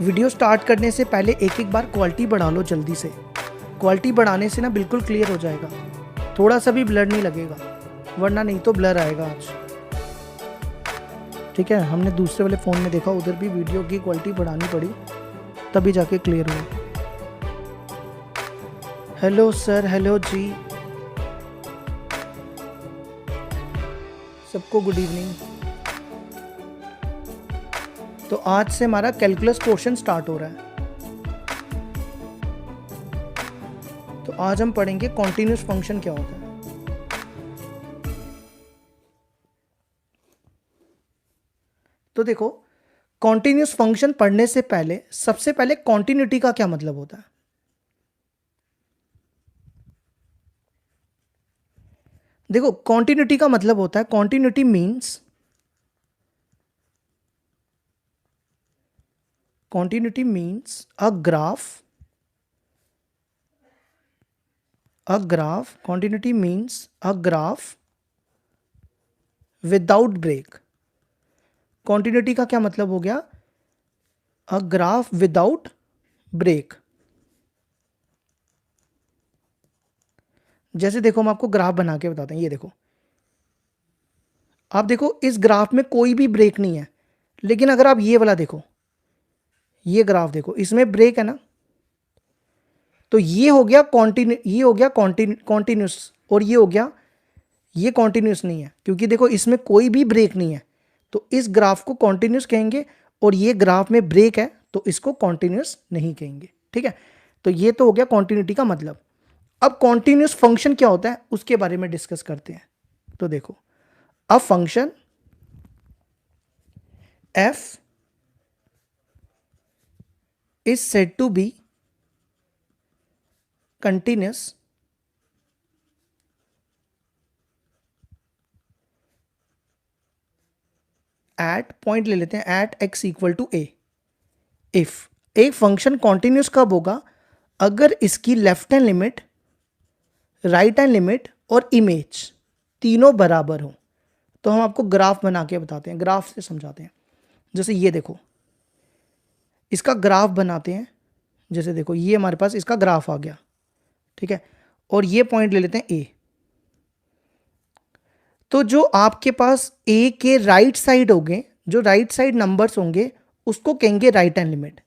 Video start करने से पहले एक एक बार क्वालिटी बढ़ा लो जल्दी से। क्वालिटी बढ़ाने से ना बिल्कुल क्लियर हो जाएगा, थोड़ा सा भी ब्लर नहीं लगेगा, वरना नहीं तो ब्लर आएगा आज। ठीक है, हमने दूसरे वाले फ़ोन में देखा, उधर भी वीडियो की क्वालिटी बढ़ानी पड़ी तभी जाके क्लियर हुआ। हेलो सर, हेलो जी, सबको गुड इवनिंग। तो आज से हमारा कैलकुलस पोर्शन स्टार्ट हो रहा है। तो आज हम पढ़ेंगे कॉन्टिन्यूस फंक्शन क्या होता है। तो देखो, कॉन्टिन्यूस फंक्शन पढ़ने से पहले सबसे पहले कॉन्टिन्यूटी का क्या मतलब होता है। देखो, कॉन्टिन्यूटी का मतलब होता है, continuity means a graph, continuity means a graph without break। continuity का क्या मतलब हो गया, a graph without break। जैसे देखो, हम आपको ग्राफ बना के बताते हैं। ये देखो, आप देखो इस ग्राफ में कोई भी ब्रेक नहीं है, लेकिन अगर आप ये वाला देखो, ये ग्राफ देखो, इसमें ब्रेक है ना, तो ये हो गया कॉन्टिन्यूस, और ये हो गया, ये कॉन्टिन्यूस नहीं है, क्योंकि देखो इसमें कोई भी ब्रेक नहीं है, तो इस ग्राफ को कॉन्टिन्यूस कहेंगे, और ये ग्राफ में ब्रेक है तो इसको कॉन्टिन्यूस नहीं कहेंगे। ठीक है, तो ये तो हो गया कॉन्टिन्यूटी का मतलब। अब कॉन्टिन्यूस फंक्शन क्या होता है उसके बारे में डिस्कस करते हैं। तो देखो, a function f is said to be continuous at, point ले लेते हैं, at x equal to a। If एक फंक्शन कॉन्टिन्यूस कब होगा, अगर इसकी left hand limit, right hand limit और इमेज तीनों बराबर हो। तो हम आपको ग्राफ बना के बताते हैं, ग्राफ से समझाते हैं। जैसे ये देखो, इसका ग्राफ बनाते हैं। जैसे देखो, ये हमारे पास इसका ग्राफ आ गया। ठीक है, और ये पॉइंट ले लेते हैं ए। तो जो आपके पास ए के राइट साइड होंगे, जो राइट साइड नंबर्स होंगे, उसको कहेंगे राइट हैंड लिमिट।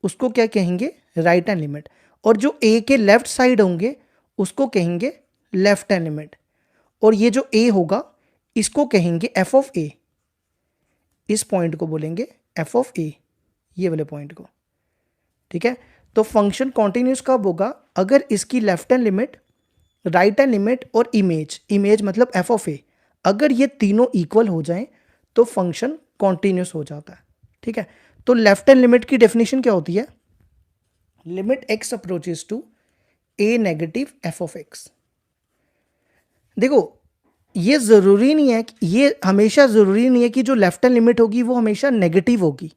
उसको क्या कहेंगे, राइट हैंड लिमिट। और जो ए के लेफ्ट साइड होंगे उसको कहेंगे लेफ्ट हैंड लिमिट। और ये जो ए होगा इसको कहेंगे एफ ऑफ ए। इस पॉइंट को बोलेंगे एफ ऑफ ए, ये वाले पॉइंट को। ठीक है, तो फंक्शन कॉन्टिन्यूस कब होगा, अगर इसकी left hand limit, right hand limit और इमेज मतलब एफ ऑफ ए, अगर ये तीनों इक्वल हो जाएं तो फंक्शन कॉन्टिन्यूस हो जाता है। ठीक है, तो लेफ्ट हैंड लिमिट की डेफिनेशन क्या होती है, limit x approaches to a negative f of x. देखो, ये जरूरी नहीं है, ये हमेशा जरूरी नहीं है कि जो लेफ्ट हैंड लिमिट होगी वो हमेशा नेगेटिव होगी,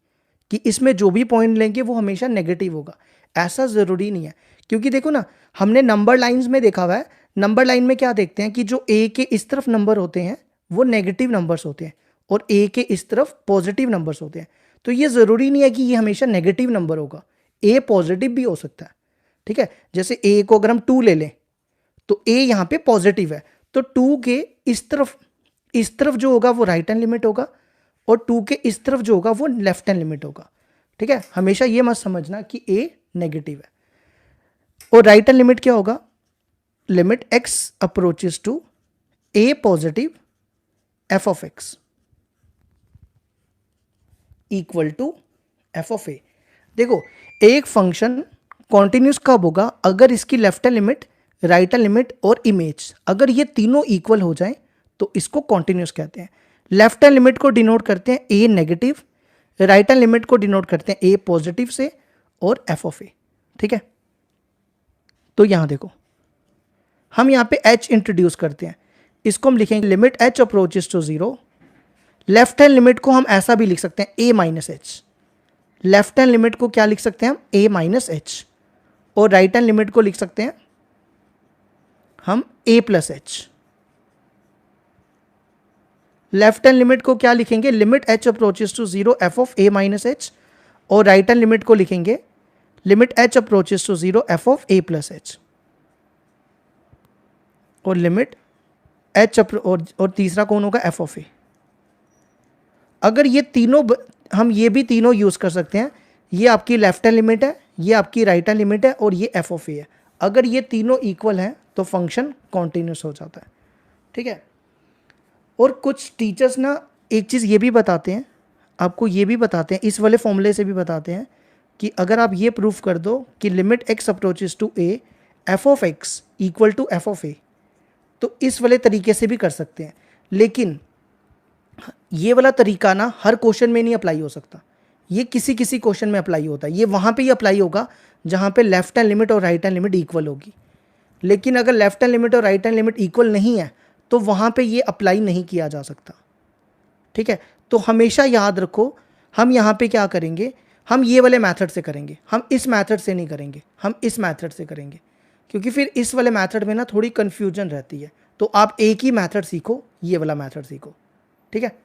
कि इसमें जो भी पॉइंट लेंगे वो हमेशा नेगेटिव होगा, ऐसा जरूरी नहीं है। क्योंकि देखो ना, हमने नंबर लाइंस में देखा हुआ है, नंबर लाइन में क्या देखते हैं कि जो ए के इस तरफ नंबर होते हैं वो नेगेटिव नंबर्स होते हैं, और ए के इस तरफ पॉजिटिव नंबर्स होते हैं। तो ये जरूरी नहीं है कि ये हमेशा नेगेटिव नंबर होगा, ए पॉजिटिव भी हो सकता है। ठीक है, जैसे ए को अगर हम 2 ले लें तो ए यहाँ पे पॉजिटिव है, तो 2 के इस तरफ जो होगा वो राइट हैंड लिमिट होगा, और 2 के इस तरफ जो होगा वो लेफ्ट हैंड लिमिट होगा। ठीक है, हमेशा ये मत समझना कि ए नेगेटिव है। और राइट हैंड लिमिट क्या होगा, limit x approaches to a positive f of x equal to f of a. देखो, एक फंक्शन कॉन्टिन्यूस कब होगा, अगर इसकी left hand limit, right hand limit और इमेज अगर ये तीनों इक्वल हो जाएं तो इसको कॉन्टिन्यूस कहते हैं। लेफ्ट हैंड लिमिट को डिनोट करते हैं ए नेगेटिव, राइट हैंड लिमिट को डिनोट करते हैं ए पॉजिटिव से, और एफ ऑफ ए। ठीक है, तो यहां देखो, हम यहां पे h इंट्रोड्यूस करते हैं, इसको हम लिखेंगे limit h approaches to 0। Left hand limit को हम ऐसा भी लिख सकते हैं a minus h. Left hand limit को क्या लिख सकते हैं हम, a माइनस एच। और राइट हैंड लिमिट को लिख सकते हैं हम a plus h. Left hand limit को क्या लिखेंगे, limit h approaches to 0 f of a minus h. और राइट हैंड लिमिट को लिखेंगे limit h approaches to 0 f of a plus h, और लिमिट h और तीसरा कौन होगा f ऑफ a। अगर ये तीनों हम ये भी तीनों यूज कर सकते हैं, ये आपकी लेफ्ट हैंड लिमिट है, ये आपकी राइट हैंड लिमिट है, और ये f ऑफ a है। अगर ये तीनों इक्वल हैं तो फंक्शन कॉन्टिन्यूस हो जाता है, ठीक है। और कुछ टीचर्स ना एक चीज़ ये भी बताते हैं, आपको ये भी बताते हैं, इस वाले फॉर्मूले से भी बताते हैं कि अगर आप ये प्रूफ कर दो कि limit x approaches to a f of x equal to f of a, तो इस वाले तरीके से भी कर सकते हैं। लेकिन ये वाला तरीका ना हर क्वेश्चन में नहीं अप्लाई हो सकता, ये किसी किसी क्वेश्चन में अप्लाई होता है। ये वहाँ पे ही अप्लाई होगा जहाँ पे लेफ्ट हैंड लिमिट और राइट हैंड लिमिट इक्वल होगी। लेकिन अगर लेफ्ट हैंड लिमिट और राइट हैंड लिमिट इक्वल नहीं है तो वहाँ पे ये अप्लाई नहीं किया जा सकता, ठीक है। तो हमेशा याद रखो, हम यहाँ पे क्या करेंगे, हम ये वाले मेथड से करेंगे, हम इस मेथड से नहीं करेंगे, हम इस मेथड से करेंगे, क्योंकि फिर इस वाले मेथड में ना थोड़ी कन्फ्यूजन रहती है। तो आप एक ही मेथड सीखो, ये वाला मेथड सीखो, ठीक है।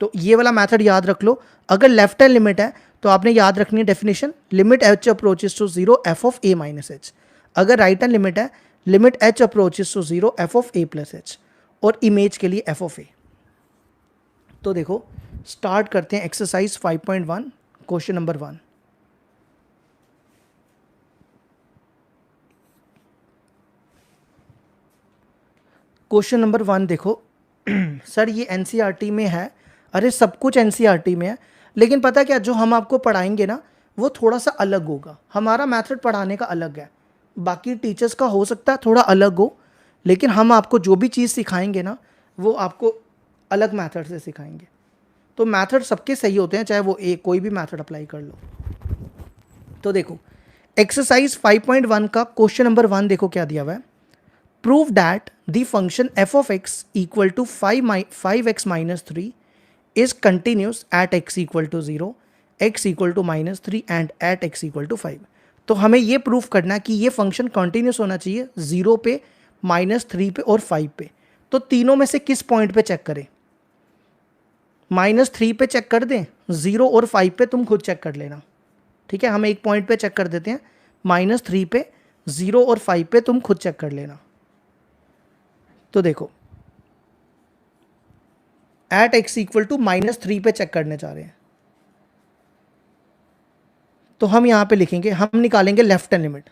तो ये वाला मेथड याद रख लो। अगर लेफ्ट हैंड लिमिट है तो आपने याद रखनी है definition, limit h approaches to 0 f of a minus h. अगर राइट हैंड लिमिट है, limit h approaches to 0 f of a plus h, और इमेज के लिए f ऑफ a। तो देखो स्टार्ट करते हैं exercise 5.1 question number 1। Question number 1 देखो सर ये एनसीईआरटी में है। अरे सब कुछ एनसीईआरटी में है, लेकिन पता क्या, जो हम आपको पढ़ाएंगे ना वो थोड़ा सा अलग होगा। हमारा मेथड पढ़ाने का अलग है, बाकी टीचर्स का हो सकता है थोड़ा अलग हो, लेकिन हम आपको जो भी चीज़ सिखाएंगे ना वो आपको अलग मेथड से सिखाएंगे। तो मेथड सबके सही होते हैं, चाहे वो कोई भी मेथड अप्लाई कर लो। तो देखो एक्सरसाइज 5.1 का क्वेश्चन नंबर 1 देखो क्या दिया हुआ है। Prove that the function f of x equal to 5x minus 3 is continuous at x equal to 0, x equal to minus 3 and at x equal to 5। तो हमें ये प्रूफ करना कि ये फंक्शन कंटिन्यूस होना चाहिए 0 पे, -3 पे और 5 पे। तो तीनों में से किस पॉइंट पे चेक करें? -3 पे चेक कर दें, 0 और 5 पे तुम खुद चेक कर लेना, ठीक है। हम एक पॉइंट पे चेक कर देते हैं, -3 पे, 0 और 5 पे तुम खुद चेक कर लेना। तो देखो एट x इक्वल टू -3 पे चेक करने जा रहे हैं, तो हम यहां पे लिखेंगे, हम निकालेंगे left hand limit.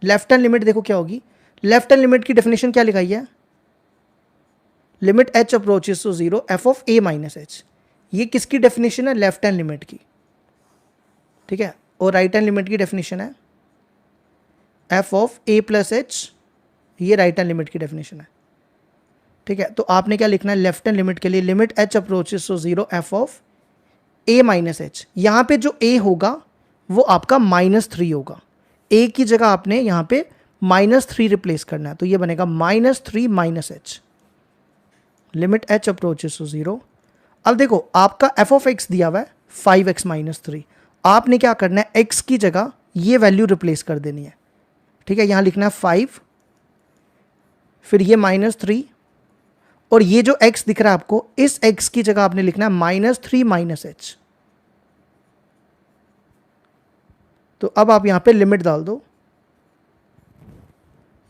Left hand limit देखो क्या होगी, लेफ्ट हैंड लिमिट की डेफिनेशन क्या लिखाई है, limit h approaches to 0 f of a minus h. ये किसकी डेफिनेशन है, लेफ्ट हैंड लिमिट की, ठीक है। और राइट हैंड लिमिट की डेफिनेशन है f of a plus h, ये राइट हैंड लिमिट की डेफिनेशन है, ठीक है। तो आपने क्या लिखना है, लेफ्ट हैंड लिमिट के लिए limit h approaches to 0 f of a minus h. यहाँ पे जो a होगा वो आपका -3 होगा, a की जगह आपने यहाँ पे -3 रिप्लेस करना है, तो ये बनेगा -3 minus h, limit h approaches to 0। अब देखो आपका f ऑफ x दिया हुआ है 5x माइनस 3, आपने क्या करना है, x की जगह ये वैल्यू रिप्लेस कर देनी है, ठीक है। यहाँ लिखना है 5, फिर ये -3, और ये जो x दिख रहा है आपको, इस x की जगह आपने लिखना है -3 माइनस एच। तो अब आप यहां पे लिमिट डाल दो,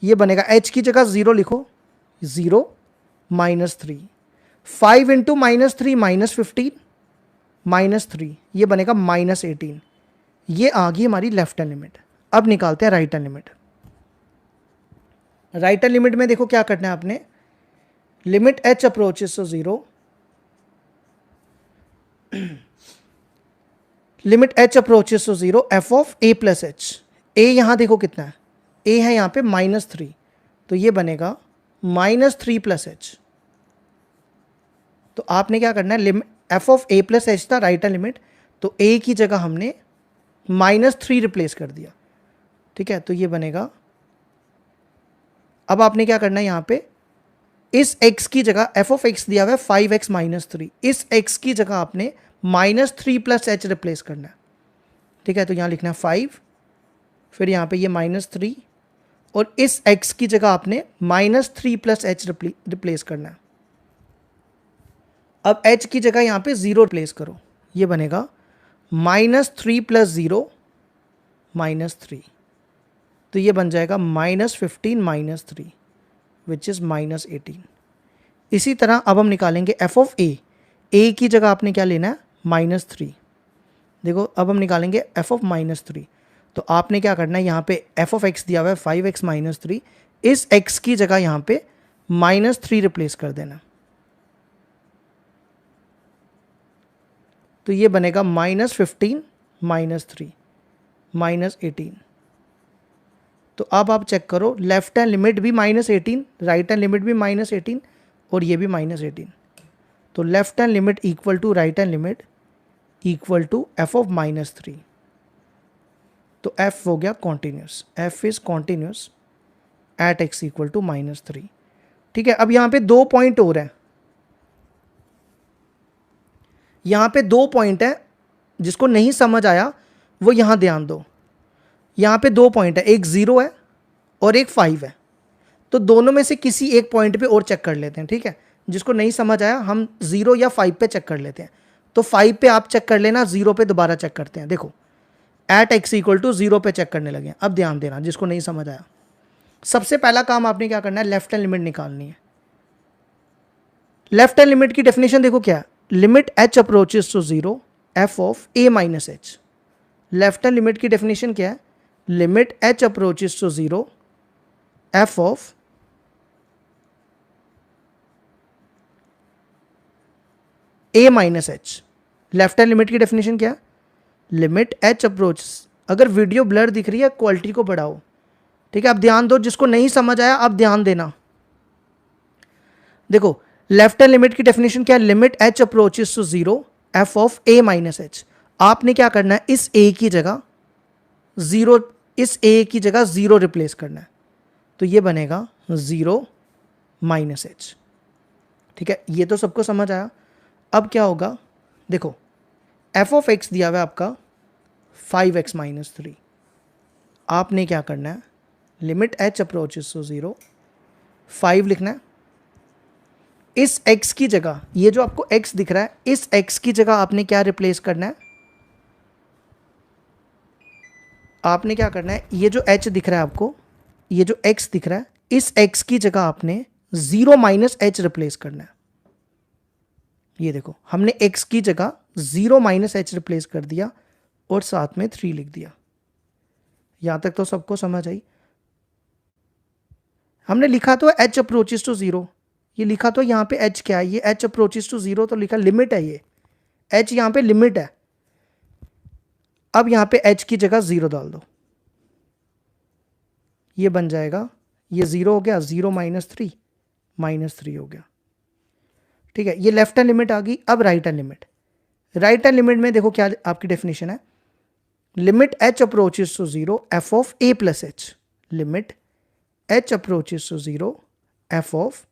ये बनेगा h की जगह 0 लिखो, 0 -3, 5 इंटू -3 -15 -3, ये बनेगा -18। ये आ गई हमारी लेफ्ट हैंड लिमिट। अब निकालते हैं right hand limit. Right hand limit में देखो क्या करना है आपने, limit h approaches to 0, limit h approaches to 0 f of a plus h. a यहां देखो कितना है, a है यहां पे -3, तो ये बनेगा -3 प्लस एच। तो आपने क्या करना है, limit f of a plus H था राइट हैंड लिमिट, तो a की जगह हमने -3 रिप्लेस कर दिया, ठीक है। तो ये बनेगा, अब आपने क्या करना है, यहां पे इस x की जगह f ऑफ x दिया हुआ है 5x माइनस 3, इस x की जगह आपने -3 प्लस एच रिप्लेस करना है, ठीक है। तो यहाँ लिखना है 5, फिर यहाँ पे ये -3, और इस x की जगह आपने -3 प्लस एच रिप्लेस करना है। अब h की जगह यहाँ पे 0 रिप्लेस करो, ये बनेगा -3 + 0 -3, तो ये बन जाएगा -15 - 3 विच इज़ -18। इसी तरह अब हम निकालेंगे एफ ऑफ ए की जगह आपने क्या लेना है -3। देखो अब हम निकालेंगे एफ ऑफ -3, तो आपने क्या करना है, यहाँ पे एफ ऑफ एक्स दिया हुआ है 5x - 3, इस x की जगह यहाँ पे -3 रिप्लेस कर देना, तो ये बनेगा -15 - 3 -18। तो अब आप चेक करो, लेफ्ट हैंड लिमिट भी -18, राइट हैंड लिमिट भी -18 और ये भी -18, तो left hand limit equal to right hand limit equal to f of -3। तो f हो गया continuous, f is continuous at x equal to -3। ठीक है, अब यहां पे 2 पॉइंट और हैं, यहां पे 2 पॉइंट है, जिसको नहीं समझ आया वो यहां ध्यान दो। यहां पे 2 पॉइंट है, एक 0 है और एक 5 है, तो दोनों में से किसी एक पॉइंट पे और चेक कर लेते हैं। ठीक है, जिसको नहीं समझ आया हम 0 या 5 पे चेक कर लेते हैं, तो 5 पे आप चेक कर लेना, 0 पे दोबारा चेक करते हैं। देखो एट x इक्वल टू 0 पे चेक करने लगे। अब ध्यान देना, जिसको नहीं समझ आया, सबसे पहला काम आपने क्या करना है, लेफ्ट हैंड लिमिट निकालनी है। लेफ्ट हैंड लिमिट की डेफिनेशन देखो क्या है, limit h approaches to 0 f of a minus h। Left hand limit की डेफिनेशन क्या है, limit h approaches to 0 f of a minus h। Left hand limit की डेफिनेशन क्या है, लिमिट h अप्रोच। अगर वीडियो ब्लर दिख रही है क्वालिटी को बढ़ाओ। ठीक है, अब ध्यान दो, जिसको नहीं समझ आया अब ध्यान देना। देखो लेफ्ट हैंड लिमिट की डेफिनेशन क्या है, limit h approaches to 0 f of a minus h। आपने क्या करना है, इस a की जगह 0, इस a की जगह 0 रिप्लेस करना है, तो ये बनेगा 0 माइनस h। ठीक है, ये तो सबको समझ आया। अब क्या होगा, देखो f ऑफ x दिया हुआ है आपका 5x - 3। आपने क्या करना है, लिमिट h अप्रोचेस टू 0 5 लिखना है, इस x की जगह, ये जो आपको x दिख रहा है, इस x की जगह आपने क्या रिप्लेस करना है, आपने क्या करना है, ये जो h दिख रहा है आपको, ये जो x दिख रहा है, इस x की जगह आपने 0 माइनस h रिप्लेस करना है। ये देखो हमने x की जगह 0 माइनस h रिप्लेस कर दिया और साथ में 3 लिख दिया। यहां तक तो सबको समझ आई। हमने लिखा तो h अप्रोचेस टू 0, ये लिखा तो यहाँ पे h क्या है, ये h अप्रोचेस टू 0 तो लिखा लिमिट है, ये h यहाँ पे लिमिट है। अब यहाँ पे h की जगह 0 डाल दो, ये बन जाएगा, ये 0 हो गया, 0 माइनस 3 हो गया। ठीक है, ये लेफ्ट हैंड लिमिट आ गई। अब right hand limit, right hand limit में देखो क्या आपकी डेफिनेशन है, limit h approaches to 0 f of a plus h। Limit h approaches to 0 f of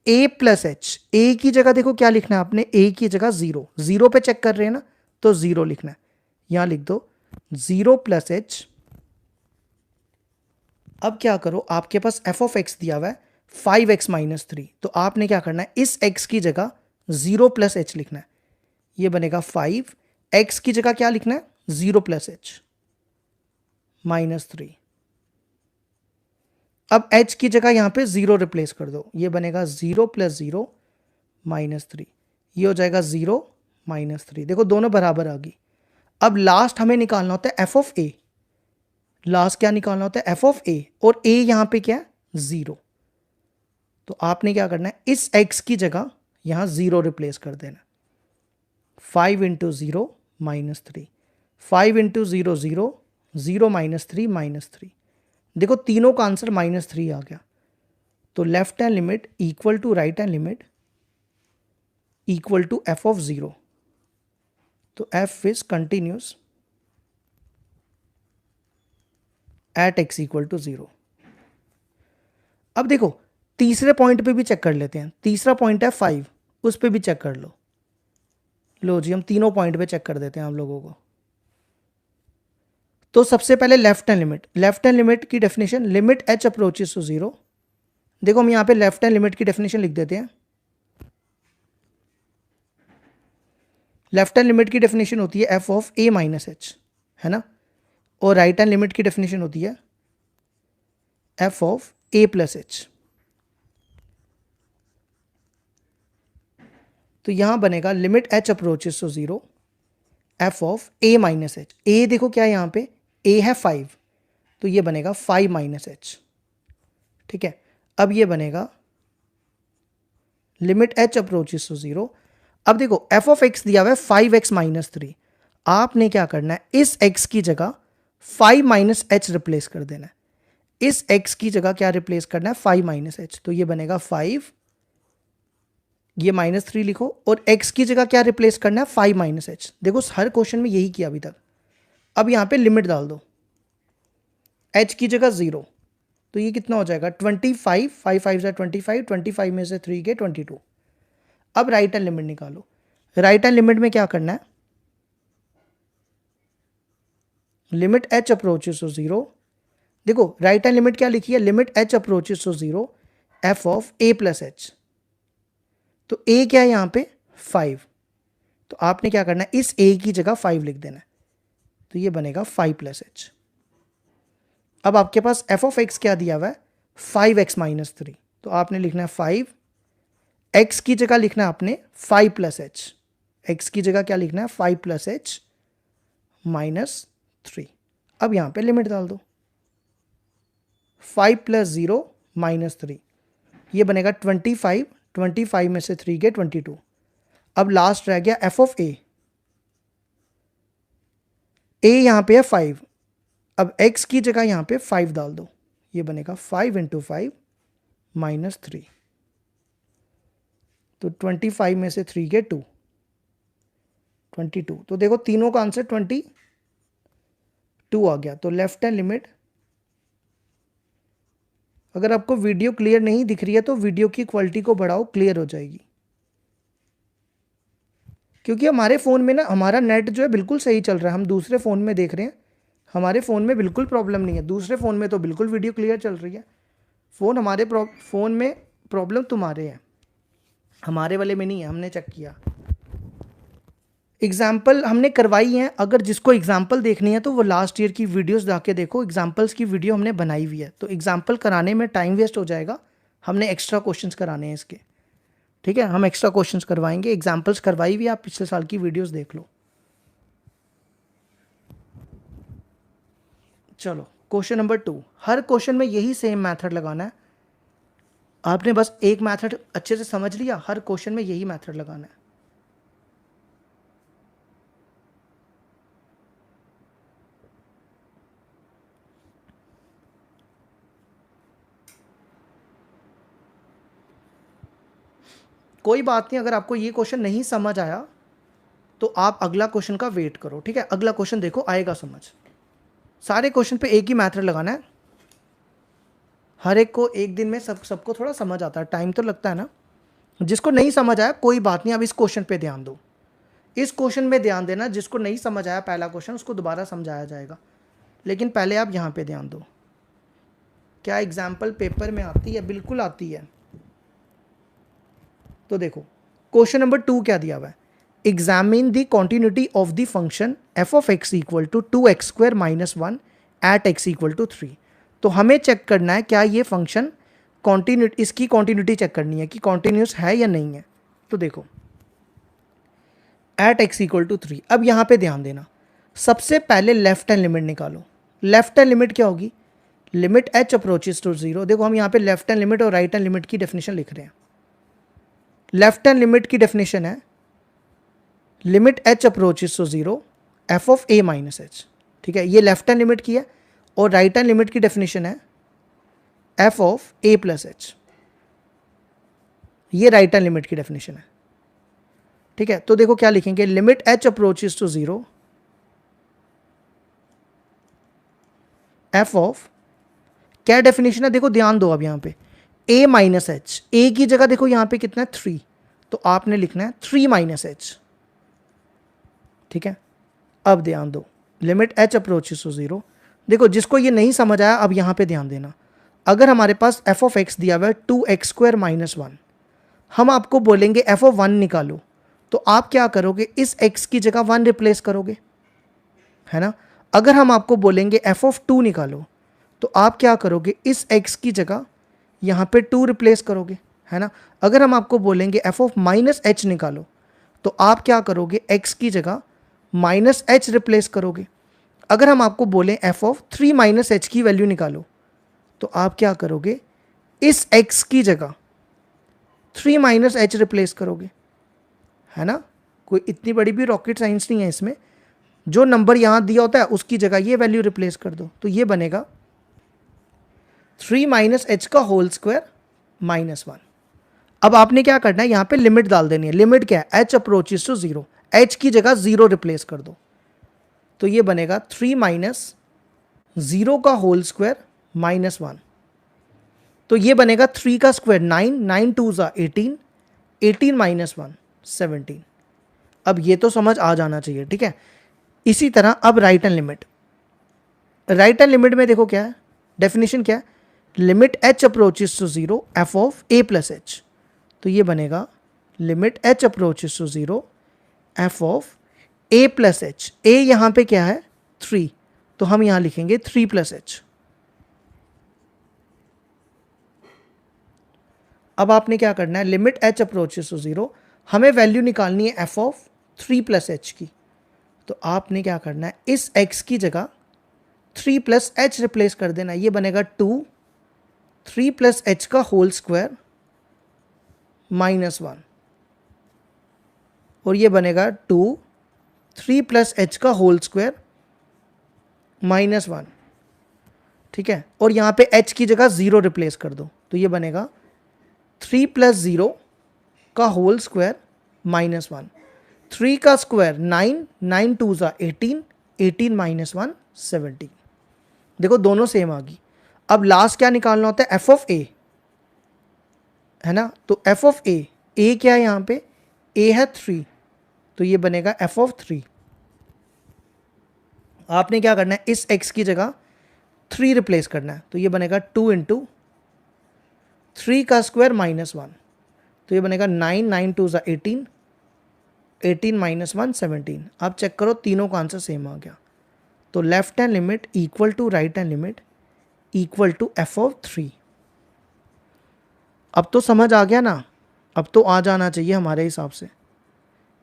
a plus h। a की जगह देखो क्या लिखना है आपने, a की जगह 0, 0 पे चेक कर रहे हैं ना, तो 0 लिखना है, यहां लिख दो 0 प्लस h। अब क्या करो, आपके पास f ऑफ x दिया हुआ है 5x - 3, तो आपने क्या करना है, इस x की जगह 0 प्लस h लिखना है, ये बनेगा 5, x की जगह क्या लिखना है, 0 प्लस h -3। अब h की जगह यहां पे 0 रिप्लेस कर दो, ये बनेगा 0 प्लस 0 -3, ये हो जाएगा 0 -3। देखो दोनों बराबर आ गई। अब लास्ट हमें निकालना होता है f ऑफ a, लास्ट क्या निकालना होता है, f ऑफ a, और a यहां पे क्या है, 0। तो आपने क्या करना है, इस x की जगह यहां 0 रिप्लेस कर देना, 5 इंटू 0 -3, 5 इंटू 0 0, 0 -3 -3। देखो तीनों का आंसर -3 आ गया। तो left hand limit equal to right hand limit equal to f of 0। तो f is continuous at x equal to 0। अब देखो तीसरे पॉइंट पे भी चेक कर लेते हैं, तीसरा पॉइंट है 5, उस पे भी चेक कर लो। लो जी, हम तीनों पॉइंट पे चेक कर देते हैं आप लोगों को। तो सबसे पहले left hand limit, left hand limit की definition, limit h approaches to 0। देखो हम यहां पे लेफ्ट हैंड लिमिट की डेफिनेशन लिख देते हैं, लेफ्ट हैंड लिमिट की डेफिनेशन होती है f of a minus h, है ना, और राइट हैंड लिमिट की डेफिनेशन होती है f of a plus h. तो यहां बनेगा limit h approaches to 0 f of a minus h. ए देखो क्या है यहां पे, ए है 5, तो ये बनेगा 5 माइनस एच। ठीक है, अब ये बनेगा लिमिट एच अप्रोचेस टू 0। अब देखो एफ ऑफ एक्स दिया हुआ है 5x माइनस 3, आपने क्या करना है, इस x की जगह 5 माइनस एच रिप्लेस कर देना है। इस x की जगह क्या रिप्लेस करना है, 5 माइनस एच, तो ये बनेगा 5, ये माइनस 3 लिखो, और x की जगह क्या रिप्लेस करना है, 5 माइनस एच। देखो हर क्वेश्चन में यही किया अभी तक। अब यहां पे लिमिट डाल दो, h की जगह 0, तो ये कितना हो जाएगा 25, 5 5 से 25, 25 में से 3 के 22। अब राइट हैंड लिमिट निकालो। राइट हैंड लिमिट में क्या करना है, लिमिट h अप्रोचेस टू 0। देखो राइट हैंड लिमिट क्या लिखी है, limit h approaches to 0 f of a plus h. तो a क्या है यहां पे 5, तो आपने क्या करना है, इस a की जगह 5 लिख देना है, तो ये बनेगा 5 प्लस एच। अब आपके पास एफ ऑफ एक्स क्या दिया हुआ है, 5x माइनस 3, तो आपने लिखना है 5, x की जगह लिखना है आपने 5 प्लस एच, एक्स की जगह क्या लिखना है 5 प्लस एच माइनस 3। अब यहां पे लिमिट डाल दो, 5 प्लस 0 माइनस 3, ये बनेगा 25, 25 में से 3 के 22। अब लास्ट रह गया एफ ऑफ ए यहां पे है 5, अब x की जगह यहां पे 5 डाल दो, ये बनेगा 5 इंटू 5 माइनस 3, तो 25 में से 3 के 2, 22। तो देखो तीनों का आंसर 22 आ गया। तो लेफ्ट हैंड लिमिट, अगर आपको वीडियो क्लियर नहीं दिख रही है तो वीडियो की क्वालिटी को बढ़ाओ, क्लियर हो जाएगी। क्योंकि हमारे फ़ोन में ना हमारा नेट जो है बिल्कुल सही चल रहा है, हम दूसरे फ़ोन में देख रहे हैं, हमारे फ़ोन में बिल्कुल प्रॉब्लम नहीं है, दूसरे फ़ोन में तो बिल्कुल वीडियो क्लियर चल रही है। फ़ोन में प्रॉब्लम तुम्हारे है, हमारे वाले में नहीं है, हमने चेक किया। एग्जाम्पल हमने करवाई हैं, अगर जिसको एग्जाम्पल देखनी है तो वो लास्ट ईयर की वीडियोस जाके देखो, एग्जाम्पल्स की वीडियो हमने बनाई हुई है। तो एग्जाम्पल कराने में टाइम वेस्ट हो जाएगा, हमने एक्स्ट्रा क्वेश्चंस कराने हैं इसके, ठीक है, हम एक्स्ट्रा क्वेश्चंस करवाएंगे। एग्जाम्पल्स करवाई हुई, आप पिछले साल की वीडियोस देख लो। चलो क्वेश्चन नंबर 2, हर क्वेश्चन में यही सेम मैथड लगाना है, आपने बस एक मैथड अच्छे से समझ लिया, हर क्वेश्चन में यही मैथड लगाना है। कोई बात नहीं, अगर आपको ये क्वेश्चन नहीं समझ आया तो आप अगला क्वेश्चन का वेट करो, ठीक है, अगला क्वेश्चन देखो आएगा समझ। सारे क्वेश्चन पे एक ही मैथड लगाना है, हर एक को एक दिन में सबको थोड़ा समझ आता है, टाइम तो लगता है ना। जिसको नहीं समझ आया कोई बात नहीं, अब इस क्वेश्चन पे ध्यान दो, इस क्वेश्चन में ध्यान देना। जिसको नहीं समझ आया पहला क्वेश्चन, उसको दोबारा समझाया जाएगा, लेकिन पहले आप यहाँ पे ध्यान दो। क्या एग्जाम्पल पेपर में आती है? बिल्कुल आती है। तो देखो क्वेश्चन नंबर 2 क्या दिया हुआ है, examine the continuity of the function f of x equal to 2x square minus 1 at x equal to 3। तो हमें चेक करना है क्या ये फंक्शन कॉन्टिन्यूटी, इसकी कॉन्टिन्यूटी चेक करनी है कि कॉन्टिन्यूस है या नहीं है। तो देखो एट एक्स इक्वल टू 3, अब यहाँ पे ध्यान देना, सबसे पहले लेफ्ट हैंड लिमिट निकालो। लेफ्ट हैंड लिमिट क्या होगी, लिमिट एच अप्रोचेस टू 0। देखो हम यहाँ पे लेफ्ट हैंड लिमिट और राइट हैंड लिमिट की डेफिनेशन लिख रहे हैं। लेफ्ट हैंड लिमिट की डेफिनेशन है limit h approaches to 0 f of a minus h, ठीक है, ये लेफ्ट हैंड लिमिट की है। और राइट हैंड लिमिट की डेफिनेशन है f of a plus h, ये राइट हैंड लिमिट की डेफिनेशन है, ठीक है। तो देखो क्या लिखेंगे, limit h approaches to 0 f of, क्या डेफिनेशन है देखो ध्यान दो, अब यहाँ पे a माइनस एच, ए की जगह देखो यहाँ पे कितना है 3, तो आपने लिखना है 3 माइनस एच, ठीक है। अब ध्यान दो, लिमिट h अप्रोचेस टू 0। देखो जिसको ये नहीं समझ आया अब यहाँ पे ध्यान देना, अगर हमारे पास f ऑफ x दिया हुआ है 2x स्क्वायर माइनस 1, हम आपको बोलेंगे f ऑफ 1 निकालो, तो आप क्या करोगे, इस x की जगह 1 रिप्लेस करोगे, है ना। अगर हम आपको बोलेंगे f ऑफ 2 निकालो, तो आप क्या करोगे, इस x की जगह यहाँ पे 2 रिप्लेस करोगे, है ना। अगर हम आपको बोलेंगे f ऑफ माइनस h निकालो, तो आप क्या करोगे, x की जगह माइनस h रिप्लेस करोगे। अगर हम आपको बोलें f ऑफ 3 माइनस h की वैल्यू निकालो, तो आप क्या करोगे, इस x की जगह 3 माइनस h रिप्लेस करोगे, है ना। कोई इतनी बड़ी भी रॉकेट साइंस नहीं है इसमें। जो नंबर यहां दिया होता है उसकी जगह ये वैल्यू रिप्लेस कर दो, तो ये बनेगा 3 माइनस एच का होल स्क्वायर माइनस 1। अब आपने क्या करना है, यहां पे लिमिट डाल देनी है। लिमिट क्या है, h अप्रोचेस टू 0, h की जगह 0 रिप्लेस कर दो, तो ये बनेगा 3 माइनस 0 का होल स्क्वायर माइनस 1। तो ये बनेगा 3 का स्क्वायर 9, 9 2 ज़ा 18, 18 माइनस 1 17। अब ये तो समझ आ जाना चाहिए, ठीक है। इसी तरह अब right end limit, right end limit में देखो क्या है, डेफिनेशन क्या है, limit h approaches to 0 f of a plus h। तो ये बनेगा limit h approaches to 0 f of a plus h। a यहां पे क्या है 3, तो हम यहां लिखेंगे 3 प्लस h। अब आपने क्या करना है, लिमिट h अप्रोचेस टू 0, हमें वैल्यू निकालनी है f ऑफ 3 प्लस h की। तो आपने क्या करना है, इस x की जगह 3 प्लस h रिप्लेस कर देना, ये बनेगा 2, 3 प्लस h का होल स्क्वायर माइनस 1, और ये बनेगा 2, 3 प्लस h का होल स्क्वायर माइनस 1, ठीक है। और यहाँ पे h की जगह 0 रिप्लेस कर दो, तो ये बनेगा 3 प्लस 0 का होल स्क्वायर माइनस 1। 3 का स्क्वायर 9, 9 2 ज़ा 18, 18 माइनस 1 17। देखो दोनों सेम आ गई। अब लास्ट क्या निकालना होता है, f ऑफ a, है ना। तो f ऑफ a, a क्या है यहाँ पे, a है 3, तो ये बनेगा f ऑफ 3। आपने क्या करना है, इस x की जगह 3 रिप्लेस करना है, तो ये बनेगा 2 इंटू 3 का स्क्वायर माइनस 1, तो ये बनेगा 9, 9 2 ज़ा 18, 18 माइनस 1 17। आप चेक करो तीनों का आंसर सेम आ गया। तो left hand limit equal to right hand limit equal to f of 3। अब तो समझ आ गया ना, अब तो आ जाना चाहिए हमारे हिसाब से,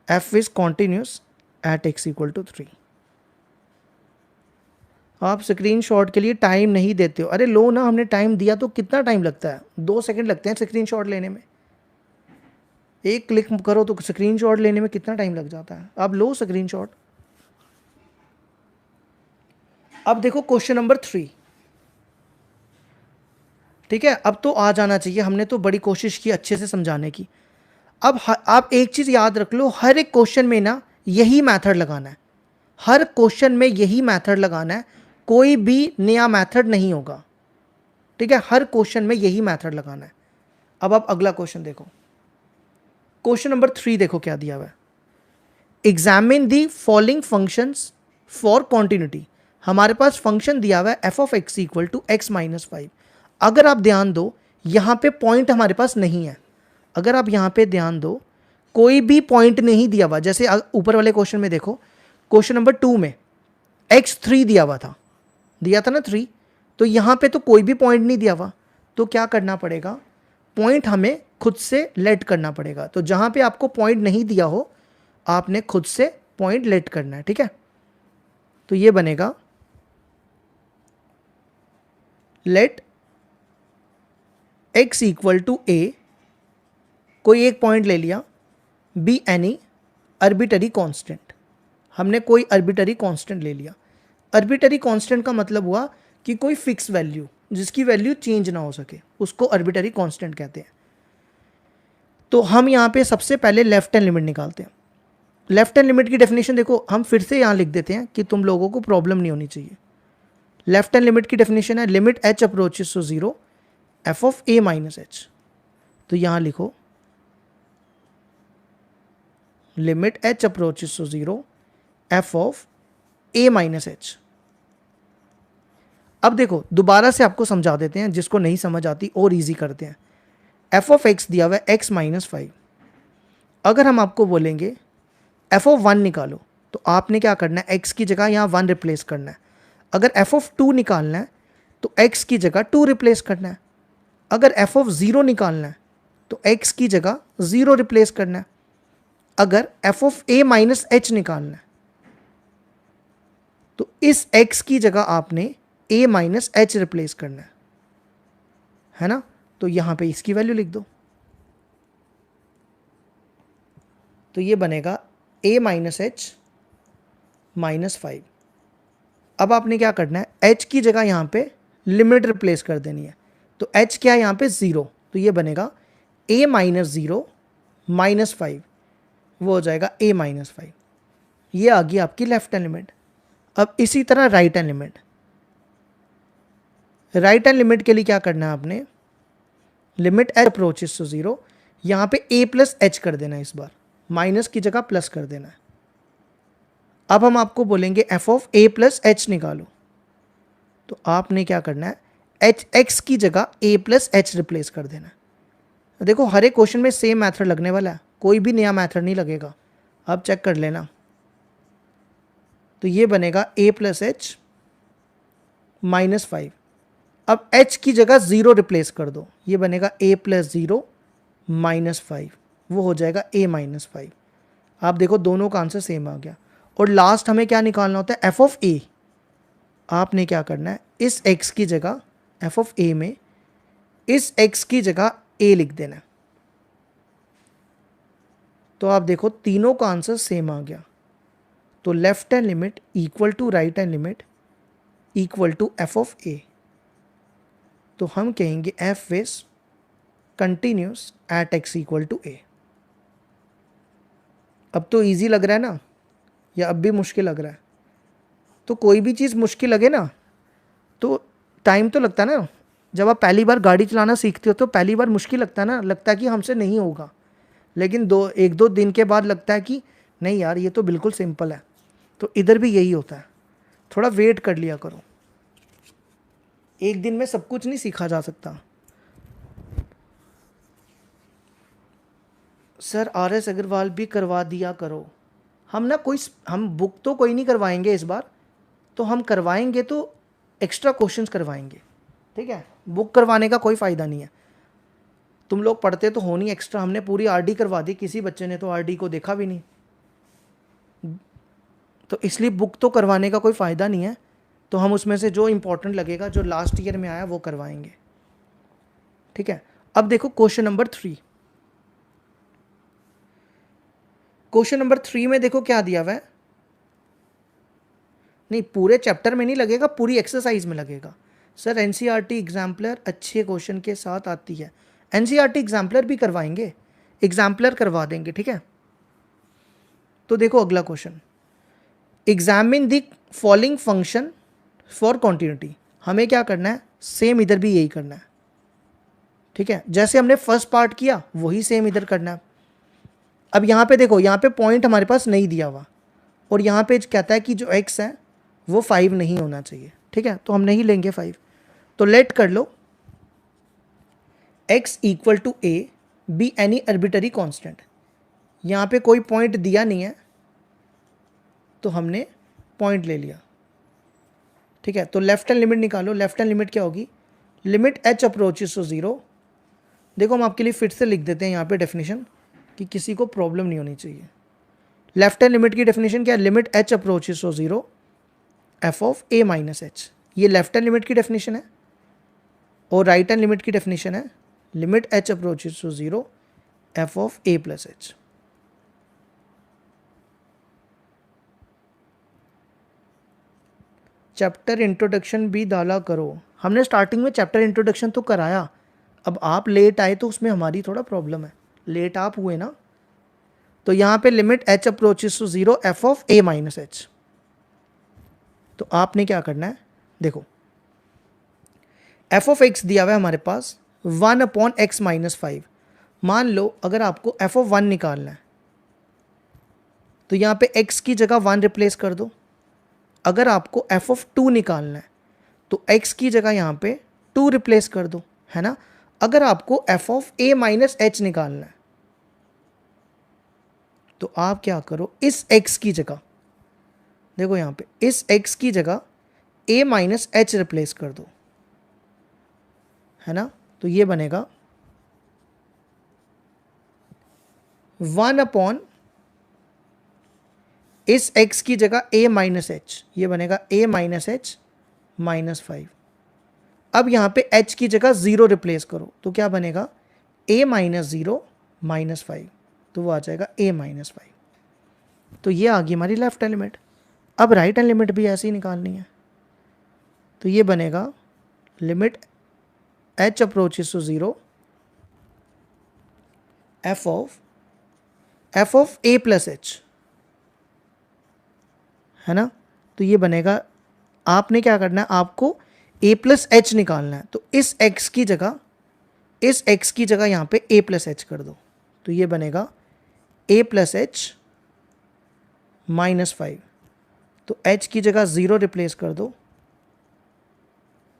f is continuous at x equal to 3। आप स्क्रीनशॉट के लिए टाइम नहीं देते हो, अरे लो ना, हमने टाइम दिया तो कितना टाइम लगता है, 2 सेकंड लगते हैं स्क्रीनशॉट लेने में। एक क्लिक करो तो स्क्रीनशॉट लेने में कितना टाइम लग जाता है। अब लो स्क्रीनशॉट। अब देखो क्वेश्चन नंबर 3, ठीक है। अब तो आ जाना चाहिए, हमने तो बड़ी कोशिश की अच्छे से समझाने की। अब आप एक चीज याद रख लो, हर एक क्वेश्चन में ना यही मेथड लगाना है, हर क्वेश्चन में यही मेथड लगाना है, कोई भी नया मेथड नहीं होगा, ठीक है। हर क्वेश्चन में यही मेथड लगाना है। अब आप अगला क्वेश्चन देखो, क्वेश्चन नंबर 3 देखो क्या दिया हुआ है, examine the following functions for continuity. हमारे पास फंक्शन दिया हुआ है f of x equal to x minus 5। अगर आप ध्यान दो यहाँ पे पॉइंट हमारे पास नहीं है, अगर आप यहाँ पे ध्यान दो कोई भी पॉइंट नहीं दिया हुआ। जैसे ऊपर वाले क्वेश्चन में देखो, क्वेश्चन नंबर 2 में x3 दिया हुआ था, दिया था ना 3, तो यहाँ पे तो कोई भी पॉइंट नहीं दिया हुआ। तो क्या करना पड़ेगा, पॉइंट हमें खुद से लेट करना पड़ेगा। तो जहाँ पे आपको पॉइंट नहीं दिया हो आपने खुद से पॉइंट लेट करना है, ठीक है। तो ये बनेगा let x equal to a, कोई एक पॉइंट ले लिया, बी एनी आर्बिटरी कांस्टेंट। हमने कोई आर्बिटरी कांस्टेंट ले लिया। आर्बिटरी कांस्टेंट का मतलब हुआ कि कोई फिक्स वैल्यू जिसकी वैल्यू चेंज ना हो सके, उसको आर्बिटरी कांस्टेंट कहते हैं। तो हम यहाँ पे सबसे पहले लेफ्ट हैंड लिमिट निकालते हैं। लेफ्ट हैंड लिमिट की डेफिनेशन देखो, हम फिर से यहाँ लिख देते हैं कि तुम लोगों को प्रॉब्लम नहीं होनी चाहिए। लेफ्ट हैंड लिमिट की डेफिनेशन है limit h approaches to 0 f of a minus h। तो यहाँ लिखो limit h approaches to 0 f of a minus h। अब देखो दोबारा से आपको समझा देते हैं, जिसको नहीं समझ आती और इजी करते हैं। f ऑफ x दिया हुआ है x माइनस 5। अगर हम आपको बोलेंगे एफ ऑफ 1 निकालो, तो आपने क्या करना है, x की जगह यहाँ 1 रिप्लेस करना है। अगर एफ ऑफ 2 निकालना है तो x की जगह 2 रिप्लेस करना है। अगर एफ ऑफ 0 निकालना है तो x की जगह 0 रिप्लेस करना है। अगर F of a minus H निकालना है तो इस x की जगह आपने a माइनस एच रिप्लेस करना है ना। तो यहां पे इसकी वैल्यू लिख दो, तो ये बनेगा a माइनस एच माइनस 5। अब आपने क्या करना है, h की जगह यहाँ पे लिमिट रिप्लेस कर देनी है। तो h क्या है यहाँ पे 0, तो ये बनेगा a माइनस 0 माइनस 5, वो हो जाएगा a माइनस 5। ये आ गई आपकी लेफ्ट हैंड लिमिट। अब इसी तरह right hand limit, right hand limit के लिए क्या करना है आपने, लिमिट h अप्रोचेस टू 0, यहाँ पे a प्लस एच कर देना है, इस बार माइनस की जगह प्लस कर देना है। अब हम आपको बोलेंगे F of a plus H निकालो, तो आपने क्या करना है, एच एक्स की जगह a प्लस एच रिप्लेस कर देना है। देखो हर एक क्वेश्चन में सेम मैथड लगने वाला है, कोई भी नया मैथड नहीं लगेगा, अब चेक कर लेना। तो ये बनेगा a प्लस एच माइनस 5। अब h की जगह 0 रिप्लेस कर दो, ये बनेगा a प्लस 0 माइनस 5, वो हो जाएगा a माइनस 5। आप देखो दोनों का आंसर सेम आ गया। और लास्ट हमें क्या निकालना होता है, f ऑफ a। आपने क्या करना है, इस x की जगह f ऑफ a में इस x की जगह a लिख देना है। तो आप देखो तीनों का आंसर सेम आ गया। तो left hand limit equal to right hand limit equal to f of a। तो हम कहेंगे f is continuous at x equal to a। अब तो इजी लग रहा है ना, या अब भी मुश्किल लग रहा है? तो कोई भी चीज़ मुश्किल लगे ना तो टाइम तो लगता है ना। जब आप पहली बार गाड़ी चलाना सीखते हो तो पहली बार मुश्किल लगता है ना, लगता है कि हमसे नहीं होगा, लेकिन एक दो दिन के बाद लगता है कि नहीं यार ये तो बिल्कुल सिंपल है। तो इधर भी यही होता है, थोड़ा वेट कर लिया करो, एक दिन में सब कुछ नहीं सीखा जा सकता। सर RS अग्रवाल भी करवा दिया करो। हम बुक तो कोई नहीं करवाएंगे इस बार, तो हम करवाएंगे तो एक्स्ट्रा क्वेश्चंस करवाएंगे, ठीक है। बुक करवाने का कोई फ़ायदा नहीं है, तुम लोग पढ़ते तो हो नहीं एक्स्ट्रा। हमने पूरी RD करवा दी, किसी बच्चे ने तो RD को देखा भी नहीं, तो इसलिए बुक तो करवाने का कोई फ़ायदा नहीं है। तो हम उसमें से जो इंपॉर्टेंट लगेगा, जो लास्ट ईयर में आया, वो करवाएंगे, ठीक है। अब देखो क्वेश्चन नंबर 3। क्वेश्चन नंबर 3 में देखो क्या दिया हुआ है, नहीं पूरे चैप्टर में नहीं लगेगा, पूरी एक्सरसाइज में लगेगा। सर NCERT एग्जाम्पलर अच्छे क्वेश्चन के साथ आती है। NCERT एग्जाम्पलर भी करवाएंगे, एग्जाम्पलर करवा देंगे, ठीक है। तो देखो अगला question, examine the following function for continuity. हमें क्या करना है, सेम इधर भी यही करना है, ठीक है। जैसे हमने फर्स्ट पार्ट किया वही सेम इधर करना है। अब यहाँ पे देखो, यहाँ पे पॉइंट हमारे पास नहीं दिया हुआ, और यहाँ पे कहता है कि जो x है वो 5 नहीं होना चाहिए, ठीक है। तो हम नहीं लेंगे 5। तो लेट कर लो x equal to a be any arbitrary constant. यहाँ पे कोई पॉइंट दिया नहीं है तो हमने पॉइंट ले लिया, ठीक है। तो लेफ्ट हैंड लिमिट निकालो। लेफ्ट हैंड लिमिट क्या होगी, लिमिट h अप्रोचेस टू 0। देखो हम आपके लिए फिर से लिख देते हैं यहाँ पे डेफिनेशन, कि किसी को प्रॉब्लम नहीं होनी चाहिए। लेफ्ट हैंड लिमिट की डेफिनेशन क्या है, limit h approaches to 0 f of a minus h. ये लेफ्ट हैंड लिमिट की डेफिनेशन है। और राइट हैंड लिमिट की डेफिनेशन है limit h approaches to 0 f of a plus h. Chapter introduction भी डाला करो। हमने स्टार्टिंग में चैप्टर इंट्रोडक्शन तो कराया, अब आप लेट आए तो उसमें हमारी थोड़ा प्रॉब्लम है, लेट आप हुए ना। तो यहाँ पे limit h approaches to 0 f of a minus h. तो आपने क्या करना है, देखो f ऑफ x दिया हुआ है हमारे पास 1 अपॉन x माइनस 5। मान लो अगर आपको f ऑफ 1 निकालना है तो यहाँ पे x की जगह 1 रिप्लेस कर दो। अगर आपको f ऑफ 2 निकालना है तो x की जगह यहाँ पे 2 रिप्लेस कर दो, है ना। अगर आपको f of a minus H निकालना है तो आप क्या करो, इस x की जगह, देखो यहाँ पे इस x की जगह a माइनस एच रिप्लेस कर दो, है ना। तो ये बनेगा 1 अपॉन इस x की जगह a माइनस एच, ये बनेगा a माइनस एच माइनस 5। अब यहाँ पे h की जगह 0 रिप्लेस करो, तो क्या बनेगा a माइनस 0 माइनस 5, तो वो आ जाएगा a माइनस 5। तो ये आ गई हमारी लेफ्ट हैंड लिमिट। अब राइट हैंड लिमिट भी ऐसे ही निकालनी है, तो ये बनेगा limit h approaches to 0 f of a plus h, है ना। तो ये बनेगा, आपने क्या करना है, आपको a प्लस एच निकालना है, तो इस x की जगह यहाँ पे a प्लस एच कर दो, तो ये बनेगा a प्लस एच माइनस 5। तो h की जगह 0 रिप्लेस कर दो,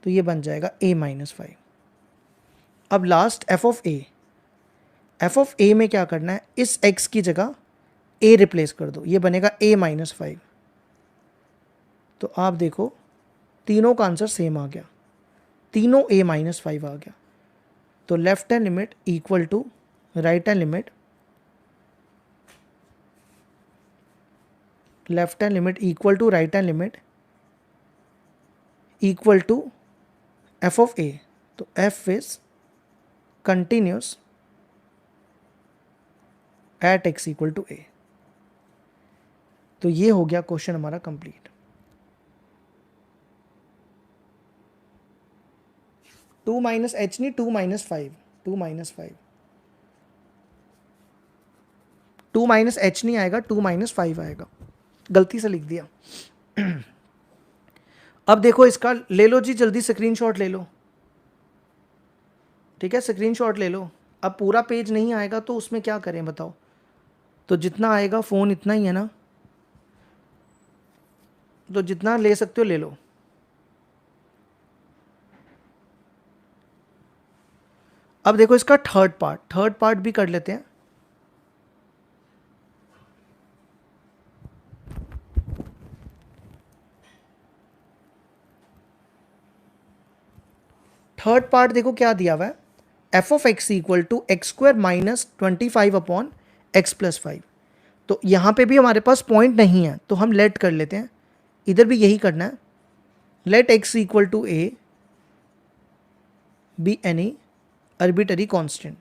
तो ये बन जाएगा a माइनस 5। अब लास्ट f ऑफ a में क्या करना है, इस x की जगह a रिप्लेस कर दो, ये बनेगा a माइनस 5। तो आप देखो तीनों का आंसर सेम आ गया, तीनों a माइनस 5 आ गया। तो left hand limit equal to right hand limit, left hand limit equal to right hand limit equal to f of a। तो f is continuous at x equal to a। तो ये हो गया question हमारा complete. 2 minus H नहीं, 2 minus 5, 2 minus 5, 2 minus H नहीं आएगा, 2 minus 5 आएगा, गलती से लिख दिया। अब देखो इसका ले लो जी, जल्दी स्क्रीनशॉट ले लो, ठीक है, स्क्रीनशॉट ले लो। अब पूरा पेज नहीं आएगा तो उसमें क्या करें बताओ, तो जितना आएगा फ़ोन इतना ही है ना, तो जितना ले सकते हो ले लो। अब देखो इसका थर्ड पार्ट भी कर लेते हैं। थर्ड पार्ट देखो क्या दिया हुआ है, f of x equal to x square minus 25 upon x plus 5। तो यहाँ पे भी हमारे पास पॉइंट नहीं है, तो हम लेट कर लेते हैं, इधर भी यही करना है। Let x equal to a be any arbitrary constant.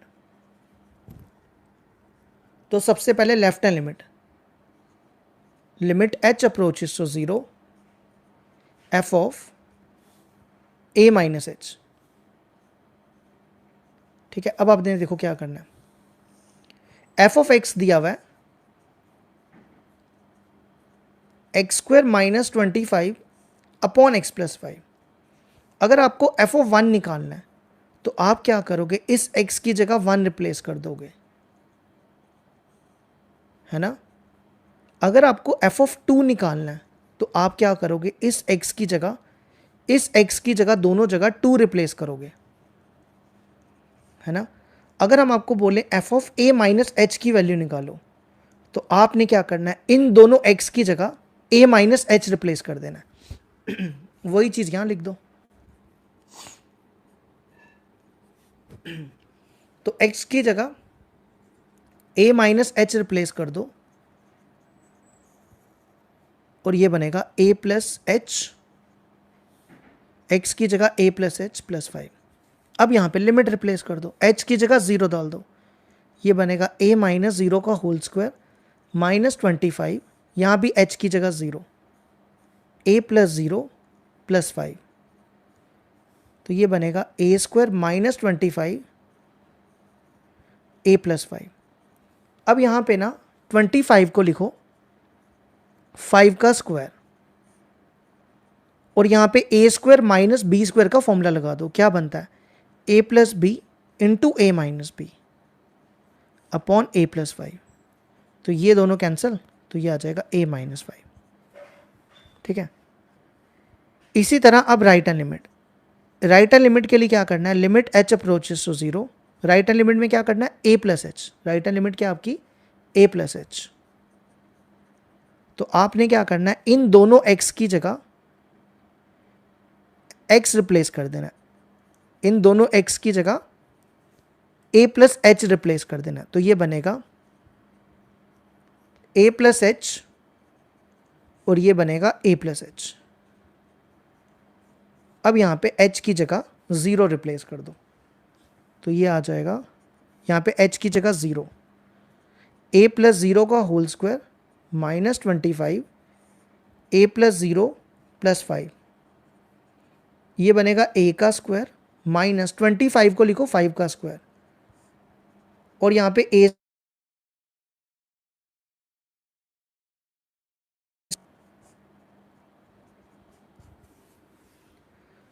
तो सबसे पहले left hand limit h approaches to 0 f of a minus h, ठीक है। अब आपने देखो क्या करना है, f ऑफ x दिया हुआ है x square minus 25 upon x plus 5। अगर आपको f ऑफ 1 निकालना है तो आप क्या करोगे, इस x की जगह 1 रिप्लेस कर दोगे, है ना। अगर आपको f ऑफ 2 निकालना है तो आप क्या करोगे, इस x की जगह दोनों जगह 2 रिप्लेस करोगे, है ना। अगर हम आपको बोले f of a minus h की वैल्यू निकालो, तो आपने क्या करना है, इन दोनों x की जगह a माइनस एच रिप्लेस कर देना है। वही चीज यहां लिख दो। तो x की जगह a माइनस एच रिप्लेस कर दो, और ये बनेगा a प्लस एच, एक्स की जगह a प्लस एच प्लस 5। अब यहाँ पे लिमिट रिप्लेस कर दो, h की जगह 0 डाल दो, ये बनेगा a माइनस 0 का होल स्क्वायर माइनस 25, यहाँ भी h की जगह 0, a प्लस 0 प्लस 5। तो ये बनेगा a square minus 25 a plus 5। अब यहाँ पे ना 25 को लिखो 5 का स्क्वायर, और यहाँ पे a square minus b square का फॉर्मूला लगा दो, क्या बनता है, a plus b into a minus b upon a plus 5। तो ये दोनों कैंसिल, तो ये आ जाएगा a माइनस 5, ठीक है। इसी तरह अब राइट हैंड लिमिट के लिए क्या करना है, limit h approaches to 0। Right hand limit में क्या करना है, a plus h, right hand limit क्या आपकी a प्लस एच, तो आपने क्या करना है, इन दोनों x की जगह x रिप्लेस कर देना है, इन दोनों x की जगह a प्लस एच रिप्लेस कर देना है। तो ये बनेगा a प्लस एच और ये बनेगा a प्लस एच। अब यहाँ पे h की जगह 0 रिप्लेस कर दो, तो ये आ जाएगा यहाँ पे h की जगह 0, a प्लस 0 का whole square minus 25 a plus 0 plus 5, ये बनेगा a का स्क्वायर माइनस 25 को लिखो 5 का स्क्वायर, और यहाँ पे a,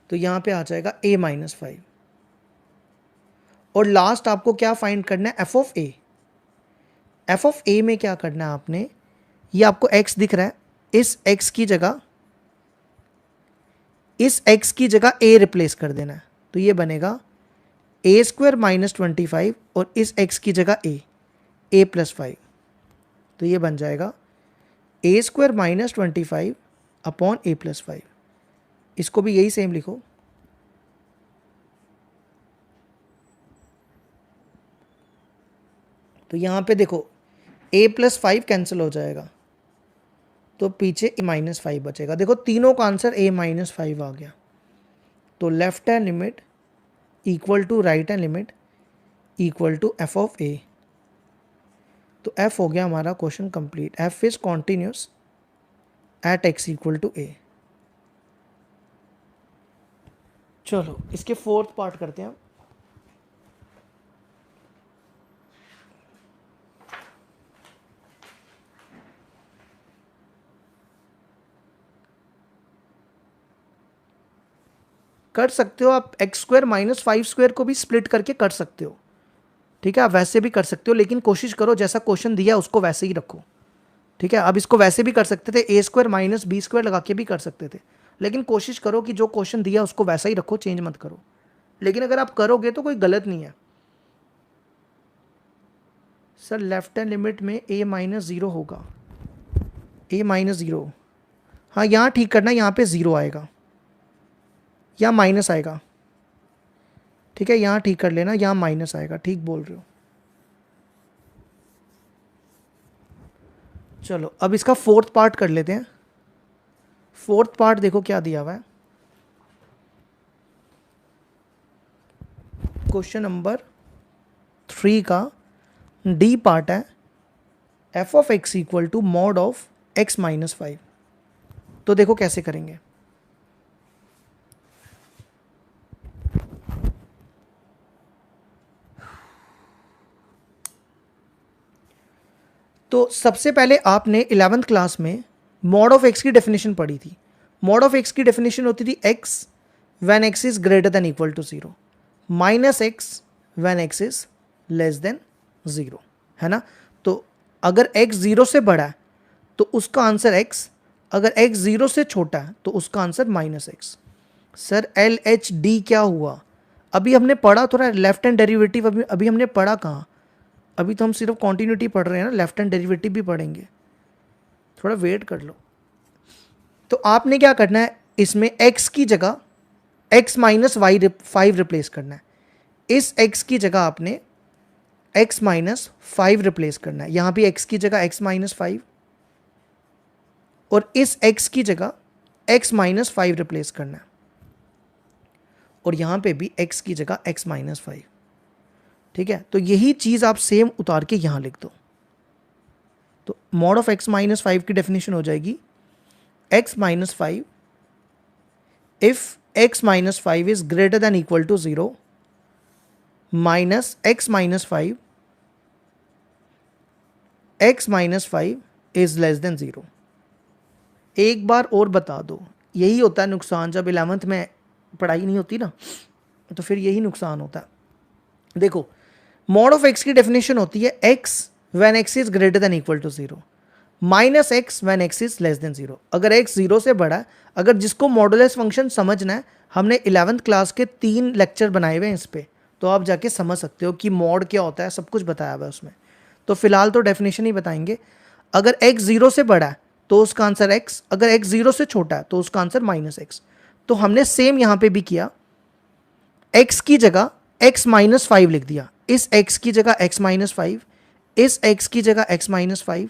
तो यहाँ पे आ जाएगा a माइनस 5। और लास्ट आपको क्या फाइंड करना है, f of a. F of a में क्या करना है आपने, ये आपको x दिख रहा है, इस x की जगह a रिप्लेस कर देना है। तो ये बनेगा a स्क्वायर माइनस 25 और इस x की जगह a प्लस 5। तो ये बन जाएगा a square minus 25 upon a plus 5। इसको भी यही सेम लिखो। तो यहाँ पे देखो a प्लस 5 कैंसिल हो जाएगा, तो पीछे a माइनस 5 बचेगा। देखो तीनों का आंसर a माइनस 5 आ गया। तो left hand limit equal to right hand limit equal to f of a. तो f हो गया हमारा question complete. f is continuous at x equal to a। चलो इसके फोर्थ पार्ट करते हैं। कर सकते हो आप एक्स स्क्वायर माइनस 5 स्क्वायर को भी स्प्लिट करके कर सकते हो, ठीक है, आप वैसे भी कर सकते हो, लेकिन कोशिश करो जैसा क्वेश्चन दिया उसको वैसे ही रखो, ठीक है। अब इसको वैसे भी कर सकते थे, ए स्क्वायर माइनस बी स्क्वायर लगा के भी कर सकते थे, लेकिन कोशिश करो कि जो क्वेश्चन दिया उसको वैसा ही रखो, चेंज मत करो। लेकिन अगर आप करोगे तो कोई गलत नहीं है। सर लेफ्ट हैंड लिमिट में a माइनस 0 होगा, a माइनस 0, हाँ यहाँ ठीक करना, यहाँ पे 0 आएगा या माइनस आएगा, ठीक है, यहाँ ठीक कर लेना, यहाँ माइनस आएगा, ठीक बोल रहे हो। चलो अब इसका फोर्थ पार्ट कर लेते हैं। फोर्थ पार्ट देखो क्या दिया हुआ है, क्वेश्चन नंबर 3 का डी पार्ट है, f of x equal to mod of x minus 5। तो देखो कैसे करेंगे। तो सबसे पहले आपने 11th क्लास में मॉड ऑफ एक्स की डेफिनेशन पढ़ी थी। मॉड ऑफ एक्स की डेफिनेशन होती थी x when x is greater than equal to 0, minus x when x is less than 0, है ना। तो अगर x 0 से बड़ा है तो उसका आंसर x, अगर x 0 से छोटा है तो उसका answer minus x. Sir L H D क्या हुआ, अभी हमने पढ़ा थोड़ा लेफ्ट हैंड डेरिवेटिव, अभी हमने पढ़ा कहाँ, अभी तो हम सिर्फ कॉन्टिन्यूटी पढ़ रहे हैं ना, लेफ्ट हैंड डेरिवेटिव भी पढ़ेंगे, थोड़ा वेट कर लो। तो आपने क्या करना है, इसमें x की जगह x माइनस वाई 5 रिप्लेस करना है, इस x की जगह आपने x माइनस 5 रिप्लेस करना है, यहां भी x की जगह x माइनस 5 और इस x की जगह x माइनस 5 रिप्लेस करना है, और यहां पे भी x की जगह x माइनस 5, ठीक है। तो यही चीज आप सेम उतार के यहां लिख दो। तो मॉड ऑफ x माइनस 5 की डेफिनेशन हो जाएगी x minus 5 if x minus 5 is greater than equal to 0 minus x minus 5 x minus 5 is less than 0। एक बार और बता दो, यही होता है नुकसान जब 11th में पढ़ाई नहीं होती ना, तो फिर यही नुकसान होता है। देखो मॉड ऑफ एक्स की डेफिनेशन होती है x when x is greater than equal to 0 minus x when x is less than 0। अगर एक्स 0 से बड़ा है, अगर जिसको मॉडुलस फंक्शन समझना है, हमने 11th क्लास के 3 लेक्चर बनाए हुए हैं इस पर, तो आप जाके समझ सकते हो कि मॉड क्या होता है, सब कुछ बताया हुआ है उसमें। तो फिलहाल तो डेफिनेशन ही बताएंगे। अगर x 0 से बड़ा है तो उसका आंसर x, अगर x 0 से छोटा है तो उसका आंसर -x। तो हमने सेम यहां पे भी किया, x की जगह x -5 लिख दिया, इस x की जगह x -5, इस x की जगह x -5,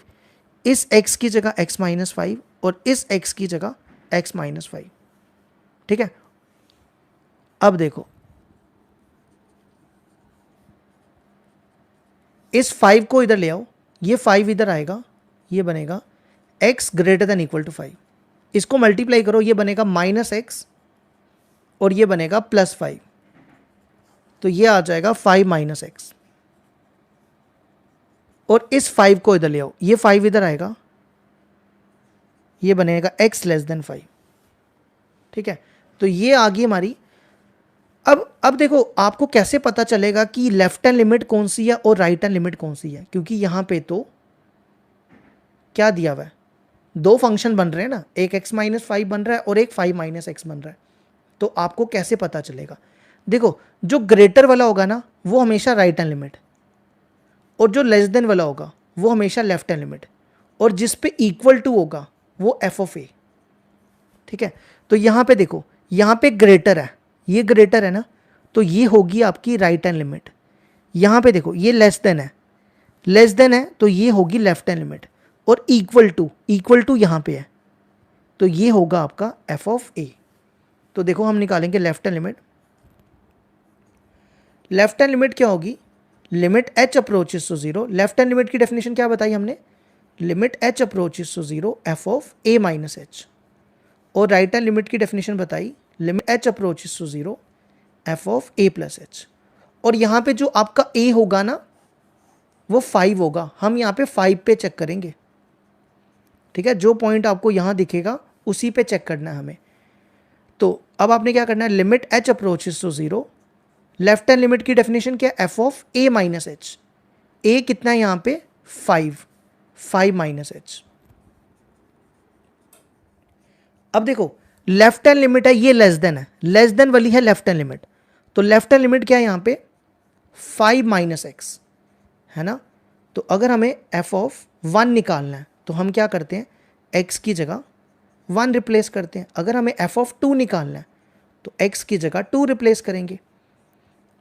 इस x की जगह x -5 और इस x की जगह x -5। ठीक है, अब देखो इस 5 को इधर ले आओ, ये 5 इधर आएगा, ये बनेगा x greater than equal to 5। इसको मल्टीप्लाई करो, ये बनेगा -x और ये बनेगा +5, तो ये आ जाएगा 5 - x। और इस 5 को इधर ले आओ, ये 5 इधर आएगा, ये बनेगा x लेस देन 5। ठीक है, तो ये आ गई हमारी। अब देखो आपको कैसे पता चलेगा कि लेफ्ट हैंड लिमिट कौन सी है और राइट हैंड लिमिट कौन सी है, क्योंकि यहां पे तो क्या दिया हुआ है, दो फंक्शन बन रहे हैं ना, एक x -5 बन रहा है और एक 5 - x बन रहा है। तो आपको कैसे पता चलेगा, देखो जो ग्रेटर वाला होगा ना वो हमेशा राइट हैंड लिमिट, और जो लेस देन वाला होगा वो हमेशा लेफ्ट हैंड लिमिट, और जिस पे इक्वल टू होगा वो f(a). ठीक है, तो यहां पे देखो, यहां पे ग्रेटर है, ये ग्रेटर है ना, तो ये होगी आपकी राइट हैंड लिमिट। यहां पे देखो ये लेस देन है, लेस देन है तो ये होगी लेफ्ट हैंड लिमिट, और इक्वल टू यहां पे है तो ये होगा आपका f(a). तो देखो हम निकालेंगे left hand limit. Left hand limit क्या होगी, limit h approaches to 0। Left hand limit की डेफिनेशन क्या बताई हमने, limit h approaches to 0 f(a - h)। और राइट हैंड लिमिट की डेफिनेशन बताई, limit h approaches to 0 f(a + h)। और यहाँ पे जो आपका a होगा ना वो 5 होगा, हम यहाँ पे 5 पे चेक करेंगे। ठीक है, जो पॉइंट आपको यहाँ दिखेगा उसी पे चेक करना है हमें। तो अब आपने क्या करना है, limit h approaches to 0, left hand limit की डेफिनेशन क्या है, f(a - h)। a कितना है यहाँ पे 5 - h। अब देखो लेफ्ट हैंड लिमिट है, ये लेस देन है, लेस देन वाली है लेफ्ट हैंड लिमिट। तो लेफ्ट हैंड लिमिट क्या है यहाँ पे 5 - x है ना। तो अगर हमें f(1) निकालना है तो हम क्या करते हैं, x की जगह 1 रिप्लेस करते हैं। अगर हमें f(2) निकालना है तो x की जगह 2 रिप्लेस करेंगे।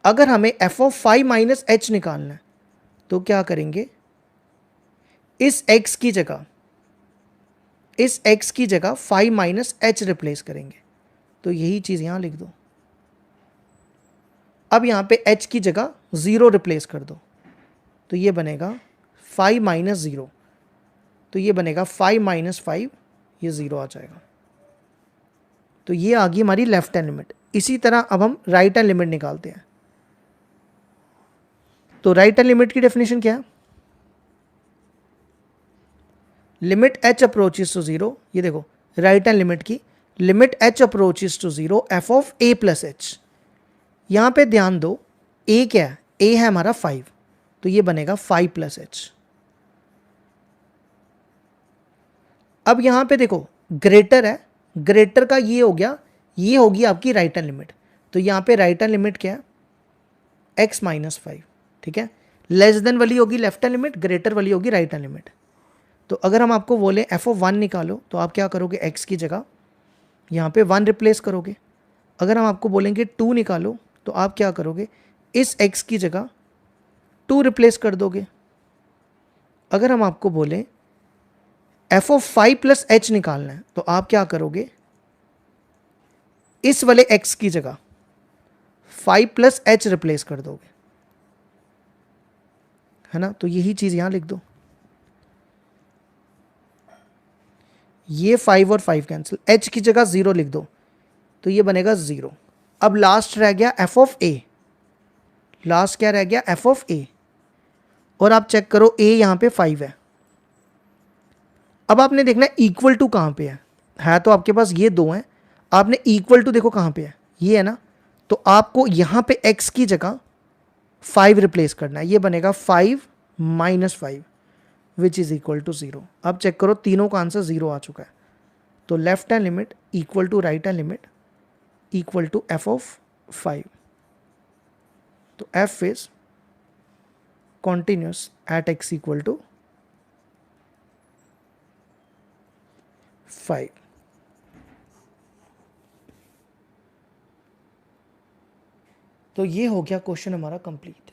अगर हमें f(5 - h) निकालना है तो क्या करेंगे, इस x की जगह 5 - h रिप्लेस करेंगे। तो यही चीज यहां लिख दो। अब यहां पे h की जगह 0 रिप्लेस कर दो, तो ये बनेगा 5 - 0, तो ये बनेगा 5 - 5, ये 0 आ जाएगा। तो ये आ गई हमारी लेफ्ट हैंड लिमिट। इसी तरह अब हम राइट हैंड लिमिट निकालते हैं। तो राइट हैंड लिमिट की डेफिनेशन क्या है, लिमिट h अप्रोचेस टू 0, ये देखो राइट हैंड लिमिट की limit h approaches to 0 f(a + h)। यहां पे ध्यान दो, a क्या है, a है हमारा 5, तो ये बनेगा 5 + h। अब यहां पे देखो ग्रेटर है, ग्रेटर का ये हो गया, ये होगी आपकी राइट हैंड लिमिट। तो यहां पे राइट हैंड लिमिट क्या है, x - 5। ठीक है, लेस देन वाली होगी लेफ्ट हैंड लिमिट, ग्रेटर वाली होगी राइट हैंड लिमिट। तो अगर हम आपको बोले f(1) निकालो तो आप क्या करोगे, x की जगह यहाँ पे 1 रिप्लेस करोगे। अगर हम आपको बोलेंगे 2 निकालो तो आप क्या करोगे, इस x की जगह 2 रिप्लेस कर दोगे। अगर हम आपको बोले f(5 + h) निकालना है तो आप क्या करोगे, इस वाले x की जगह 5 + h रिप्लेस कर दोगे, है ना। तो यही चीज यहां लिख दो, ये 5 और 5 कैंसिल, h की जगह 0 लिख दो, तो ये बनेगा 0। अब लास्ट रह गया f(a), लास्ट क्या रह गया f(a), और आप चेक करो a यहां पे 5 है। अब आपने देखना इक्वल टू कहां पे है तो आपके पास ये दो हैं, आपने इक्वल टू देखो कहां पे है, ये है ना। तो आपको यहां पे x की जगह 5 रिप्लेस करना है, ये बनेगा 5 - 5 विच इज इक्वल टू 0। अब चेक करो तीनों का आंसर 0 आ चुका है। तो left hand limit equal to right hand limit equal to f(5). तो f is continuous at x equal to 5। तो ये हो गया क्वेश्चन हमारा कंप्लीट।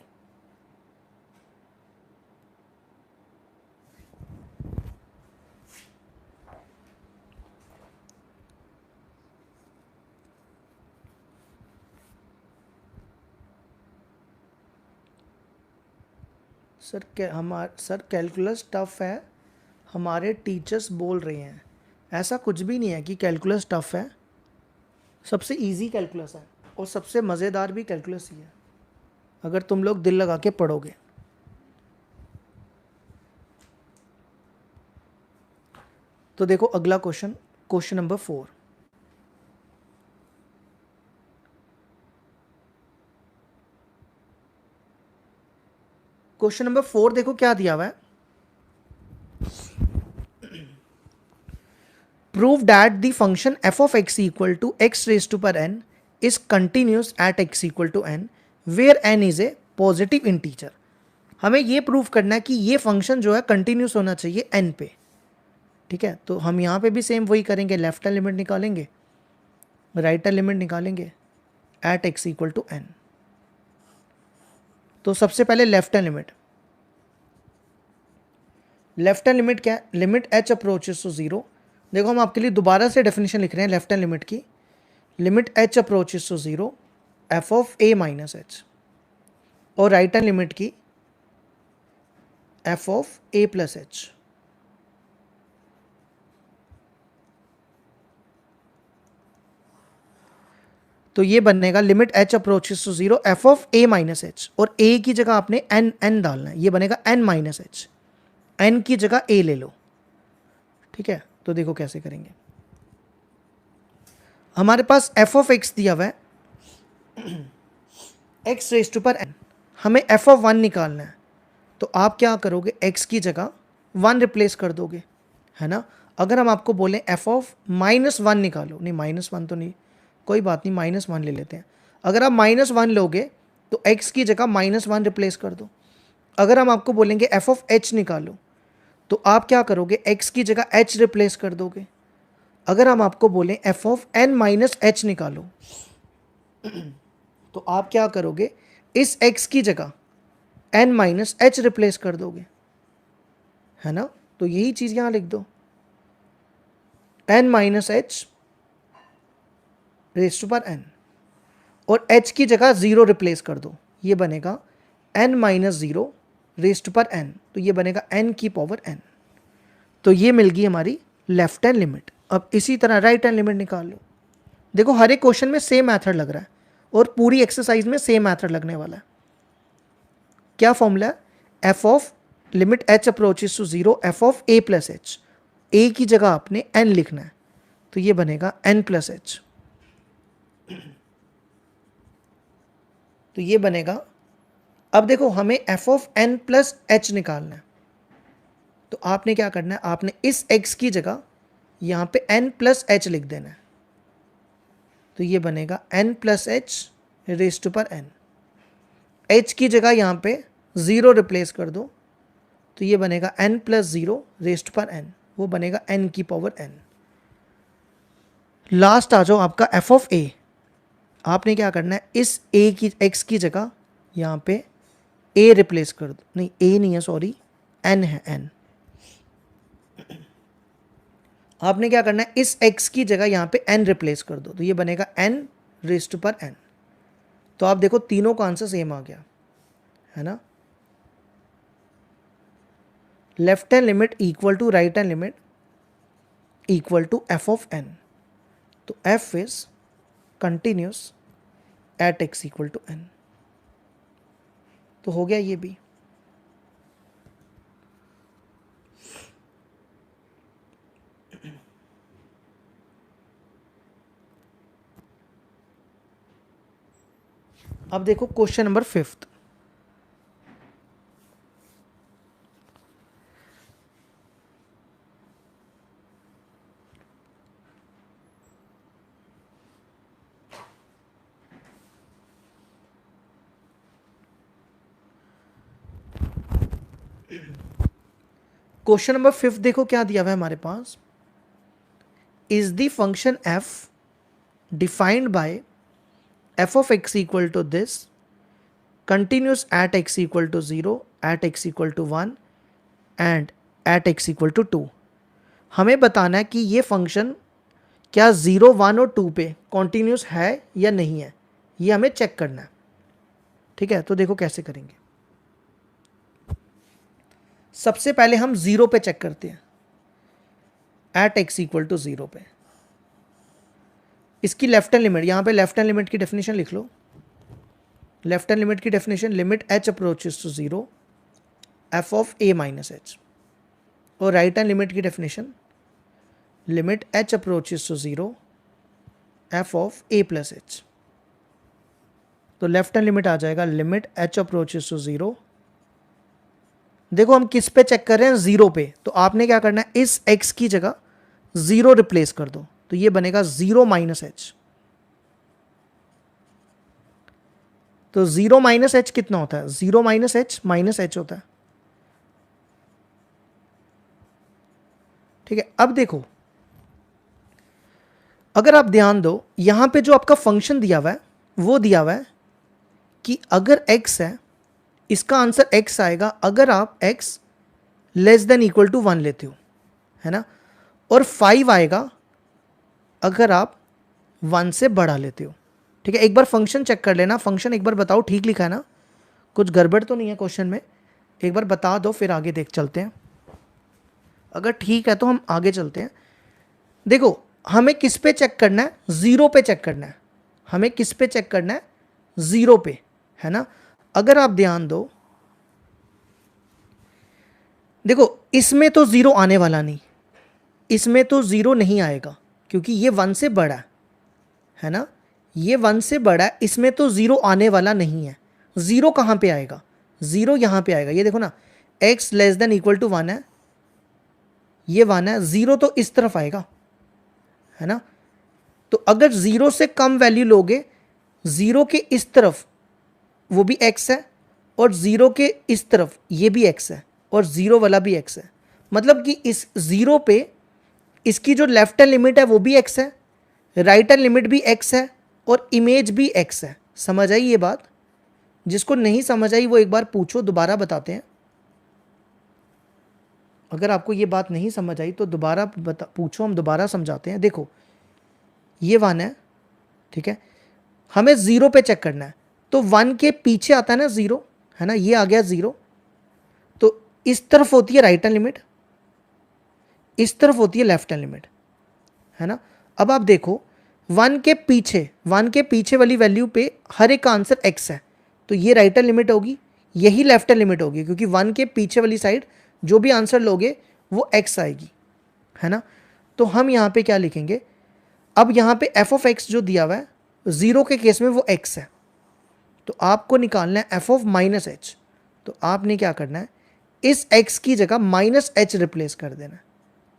सर कैलकुलस टफ है, हमारे टीचर्स बोल रहे हैं। ऐसा कुछ भी नहीं है कि कैलकुलस टफ है, सबसे इजी कैलकुलस है और सबसे मज़ेदार भी कैलकुलस ही है अगर तुम लोग दिल लगा के पढ़ोगे। तो देखो अगला question, question number 4। Question number 4 देखो क्या दिया हुआ है। Prove that the function f of x equal to x raise to power n is continuous at x equal to n where n is a positive integer. हमें ये prove करना है कि ये फंक्शन जो है कंटिन्यूस होना चाहिए एन पे। ठीक है, तो हम यहाँ पे भी सेम वही करेंगे, लेफ्ट हैंड लिमिट निकालेंगे, राइट हैंड लिमिट निकालेंगे at x equal to n. तो सबसे पहले left hand limit, left hand limit क्या है, limit h approaches to zero. देखो हम आपके लिए दोबारा से डेफिनेशन लिख रहे हैं लेफ्ट हैंड लिमिट की। Limit h approaches to zero f of a minus h, और राइट हैंड लिमिट की f of a plus h. तो ये बनेगा limit h approaches to zero f of a minus h, और a की जगह आपने एन एन डालना है, ये बनेगा एन माइनस एच, एन की जगह ए ले लो। ठीक है, तो देखो कैसे करेंगे। हमारे पास एफ ऑफ एक्स दिया हुआ है x raise to power N, हमें एफ ऑफ वन निकालना है। तो आप क्या करोगे, एक्स की जगह वन रिप्लेस कर दोगे, है ना। अगर हम आपको बोलें एफ ऑफ माइनस वन निकालो, नहीं माइनस वन तो नहीं, कोई बात नहीं, माइनस वन ले लेते हैं। अगर आप माइनस वन लोगे तो एक्स की जगह माइनस वन रिप्लेस कर दो। अगर हम आपको बोलेंगे एफ ऑफ एच निकालो, तो आप क्या करोगे, एक्स की जगह एच रिप्लेस कर दोगे। अगर हम आपको बोलें f of n minus h निकालो, तो आप क्या करोगे, इस एक्स की जगह एन माइनस एच रिप्लेस कर दोगे, है ना। तो यही चीज यहां लिख दो, n minus h raise to power n, और h की जगह जीरो रिप्लेस कर दो, ये बनेगा n minus zero raise to power n, तो ये बनेगा n की पावर n। तो ये मिल गई हमारी लेफ्ट हैंड लिमिट। अब इसी तरह राइट हैंड लिमिट निकाल लो। देखो हर एक क्वेश्चन में सेम मेथड लग रहा है और पूरी एक्सरसाइज में सेम मेथड लगने वाला है। क्या फॉर्मूला है, f of limit h approaches to zero f of a plus h, a की जगह आपने n लिखना है, तो ये बनेगा n प्लस एच। तो ये बनेगा, अब देखो हमें f of n plus H निकालना है, तो आपने क्या करना है, आपने इस x की जगह यहां पे n प्लस एच लिख देना है, तो ये बनेगा n plus h raise to power n। h की जगह यहां पे जीरो रिप्लेस कर दो, तो ये बनेगा n plus zero raise to power n, वो बनेगा n की पावर n। लास्ट आ जाओ आपका f ऑफ a, आपने क्या करना है, इस a की x की जगह यहाँ पे a रिप्लेस कर दो, नहीं a नहीं है सॉरी, n है n। आपने क्या करना है, इस x की जगह यहाँ पे n रिप्लेस कर दो, तो ये बनेगा n raise to power n। तो आप देखो तीनों का आंसर सेम आ गया, है ना। Left hand limit equal to right hand limit equal to f of n, तो f is continuous at x equal to n। तो हो गया ये भी। अब देखो क्वेश्चन नंबर 5। क्वेश्चन नंबर 5 देखो क्या दिया हुआ है हमारे पास, is the function f defined by f of x equal to this, continuous at x equal to 0, at x equal to 1 and at x equal to 2। हमें बताना है कि ये फंक्शन क्या 0, 1 और 2 पे कॉन्टीन्यूस है या नहीं है, ये हमें चेक करना है। ठीक है, तो देखो कैसे करेंगे। सबसे पहले हम 0 पे चेक करते हैं, एट x इक्वल टू 0 पे। इसकी लेफ्ट हैंड लिमिट, यहां पे लेफ्ट हैंड लिमिट की डेफिनेशन लिख लो। लेफ्ट हैंड लिमिट की definition, limit h approaches to 0 f of a minus h। और राइट हैंड लिमिट की definition, limit h approaches to 0 f of a plus h। तो left hand limit आ जाएगा limit h approaches to 0। देखो हम किस पे चेक कर रहे हैं, 0 पे, तो आपने क्या करना है, इस x की जगह 0 रिप्लेस कर दो, तो ये बनेगा 0 माइनस h। तो 0 माइनस h कितना होता है, 0 माइनस h माइनस h होता है। ठीक है, अब देखो अगर आप ध्यान दो, यहां पे जो आपका फंक्शन दिया हुआ है वो दिया हुआ है कि अगर x है, इसका आंसर x आएगा अगर आप x less than equal to 1 लेते हो, है ना, और 5 आएगा अगर आप 1 से बड़ा लेते हो। ठीक है, एक बार फंक्शन चेक कर लेना, फंक्शन एक बार बताओ ठीक लिखा है ना, कुछ गड़बड़ तो नहीं है क्वेश्चन में, एक बार बता दो फिर आगे देख चलते हैं। अगर ठीक है तो हम आगे चलते हैं। देखो हमें किस पे चेक करना है, 0 पे चेक करना है। हमें किस पे चेक करना है, 0 पे, है ना। अगर आप ध्यान दो, देखो इसमें तो 0 आने वाला नहीं, इसमें तो 0 नहीं आएगा क्योंकि ये 1 से बड़ा है ना, ये 1 से बड़ा है, इसमें तो 0 आने वाला नहीं है। 0 कहाँ पे आएगा, 0 यहाँ पे आएगा। ये देखो ना, x less than equal to 1 है, ये 1 है, 0 तो इस तरफ आएगा, है ना। तो अगर 0 से कम वैल्यू लोगे, 0 के इस तरफ वो भी x है, और 0 के इस तरफ ये भी x है, और 0 वाला भी x है। मतलब कि इस 0 पे इसकी जो लेफ्ट हैंड लिमिट है वो भी x है, राइट हैंड लिमिट भी x है, और इमेज भी x है। समझ आई ये बात? जिसको नहीं समझ आई वो एक बार पूछो, दोबारा बताते हैं। अगर आपको ये बात नहीं समझ आई तो दोबारा पूछो, हम दोबारा समझाते हैं। देखो ये 1 है, ठीक है, हमें 0 पे चेक करना है, तो 1 के पीछे आता है ना 0, है ना, ये आ गया 0। तो इस तरफ होती है राइट हैंड लिमिट, इस तरफ होती है लेफ्ट हैंड लिमिट, है ना। अब आप देखो 1 के पीछे वाली वैल्यू पे हर एक का आंसर x है, तो ये राइट हैंड लिमिट होगी, यही लेफ्ट हैंड लिमिट होगी, क्योंकि 1 के पीछे वाली साइड जो भी आंसर लोगे वो x आएगी, है ना। तो हम यहाँ पे क्या लिखेंगे, अब यहाँ पे f ऑफ x जो दिया हुआ है 0 के केस में वो x है, तो आपको निकालना है f ऑफ माइनस h। तो आपने क्या करना है, इस x की जगह माइनस h रिप्लेस कर देना है,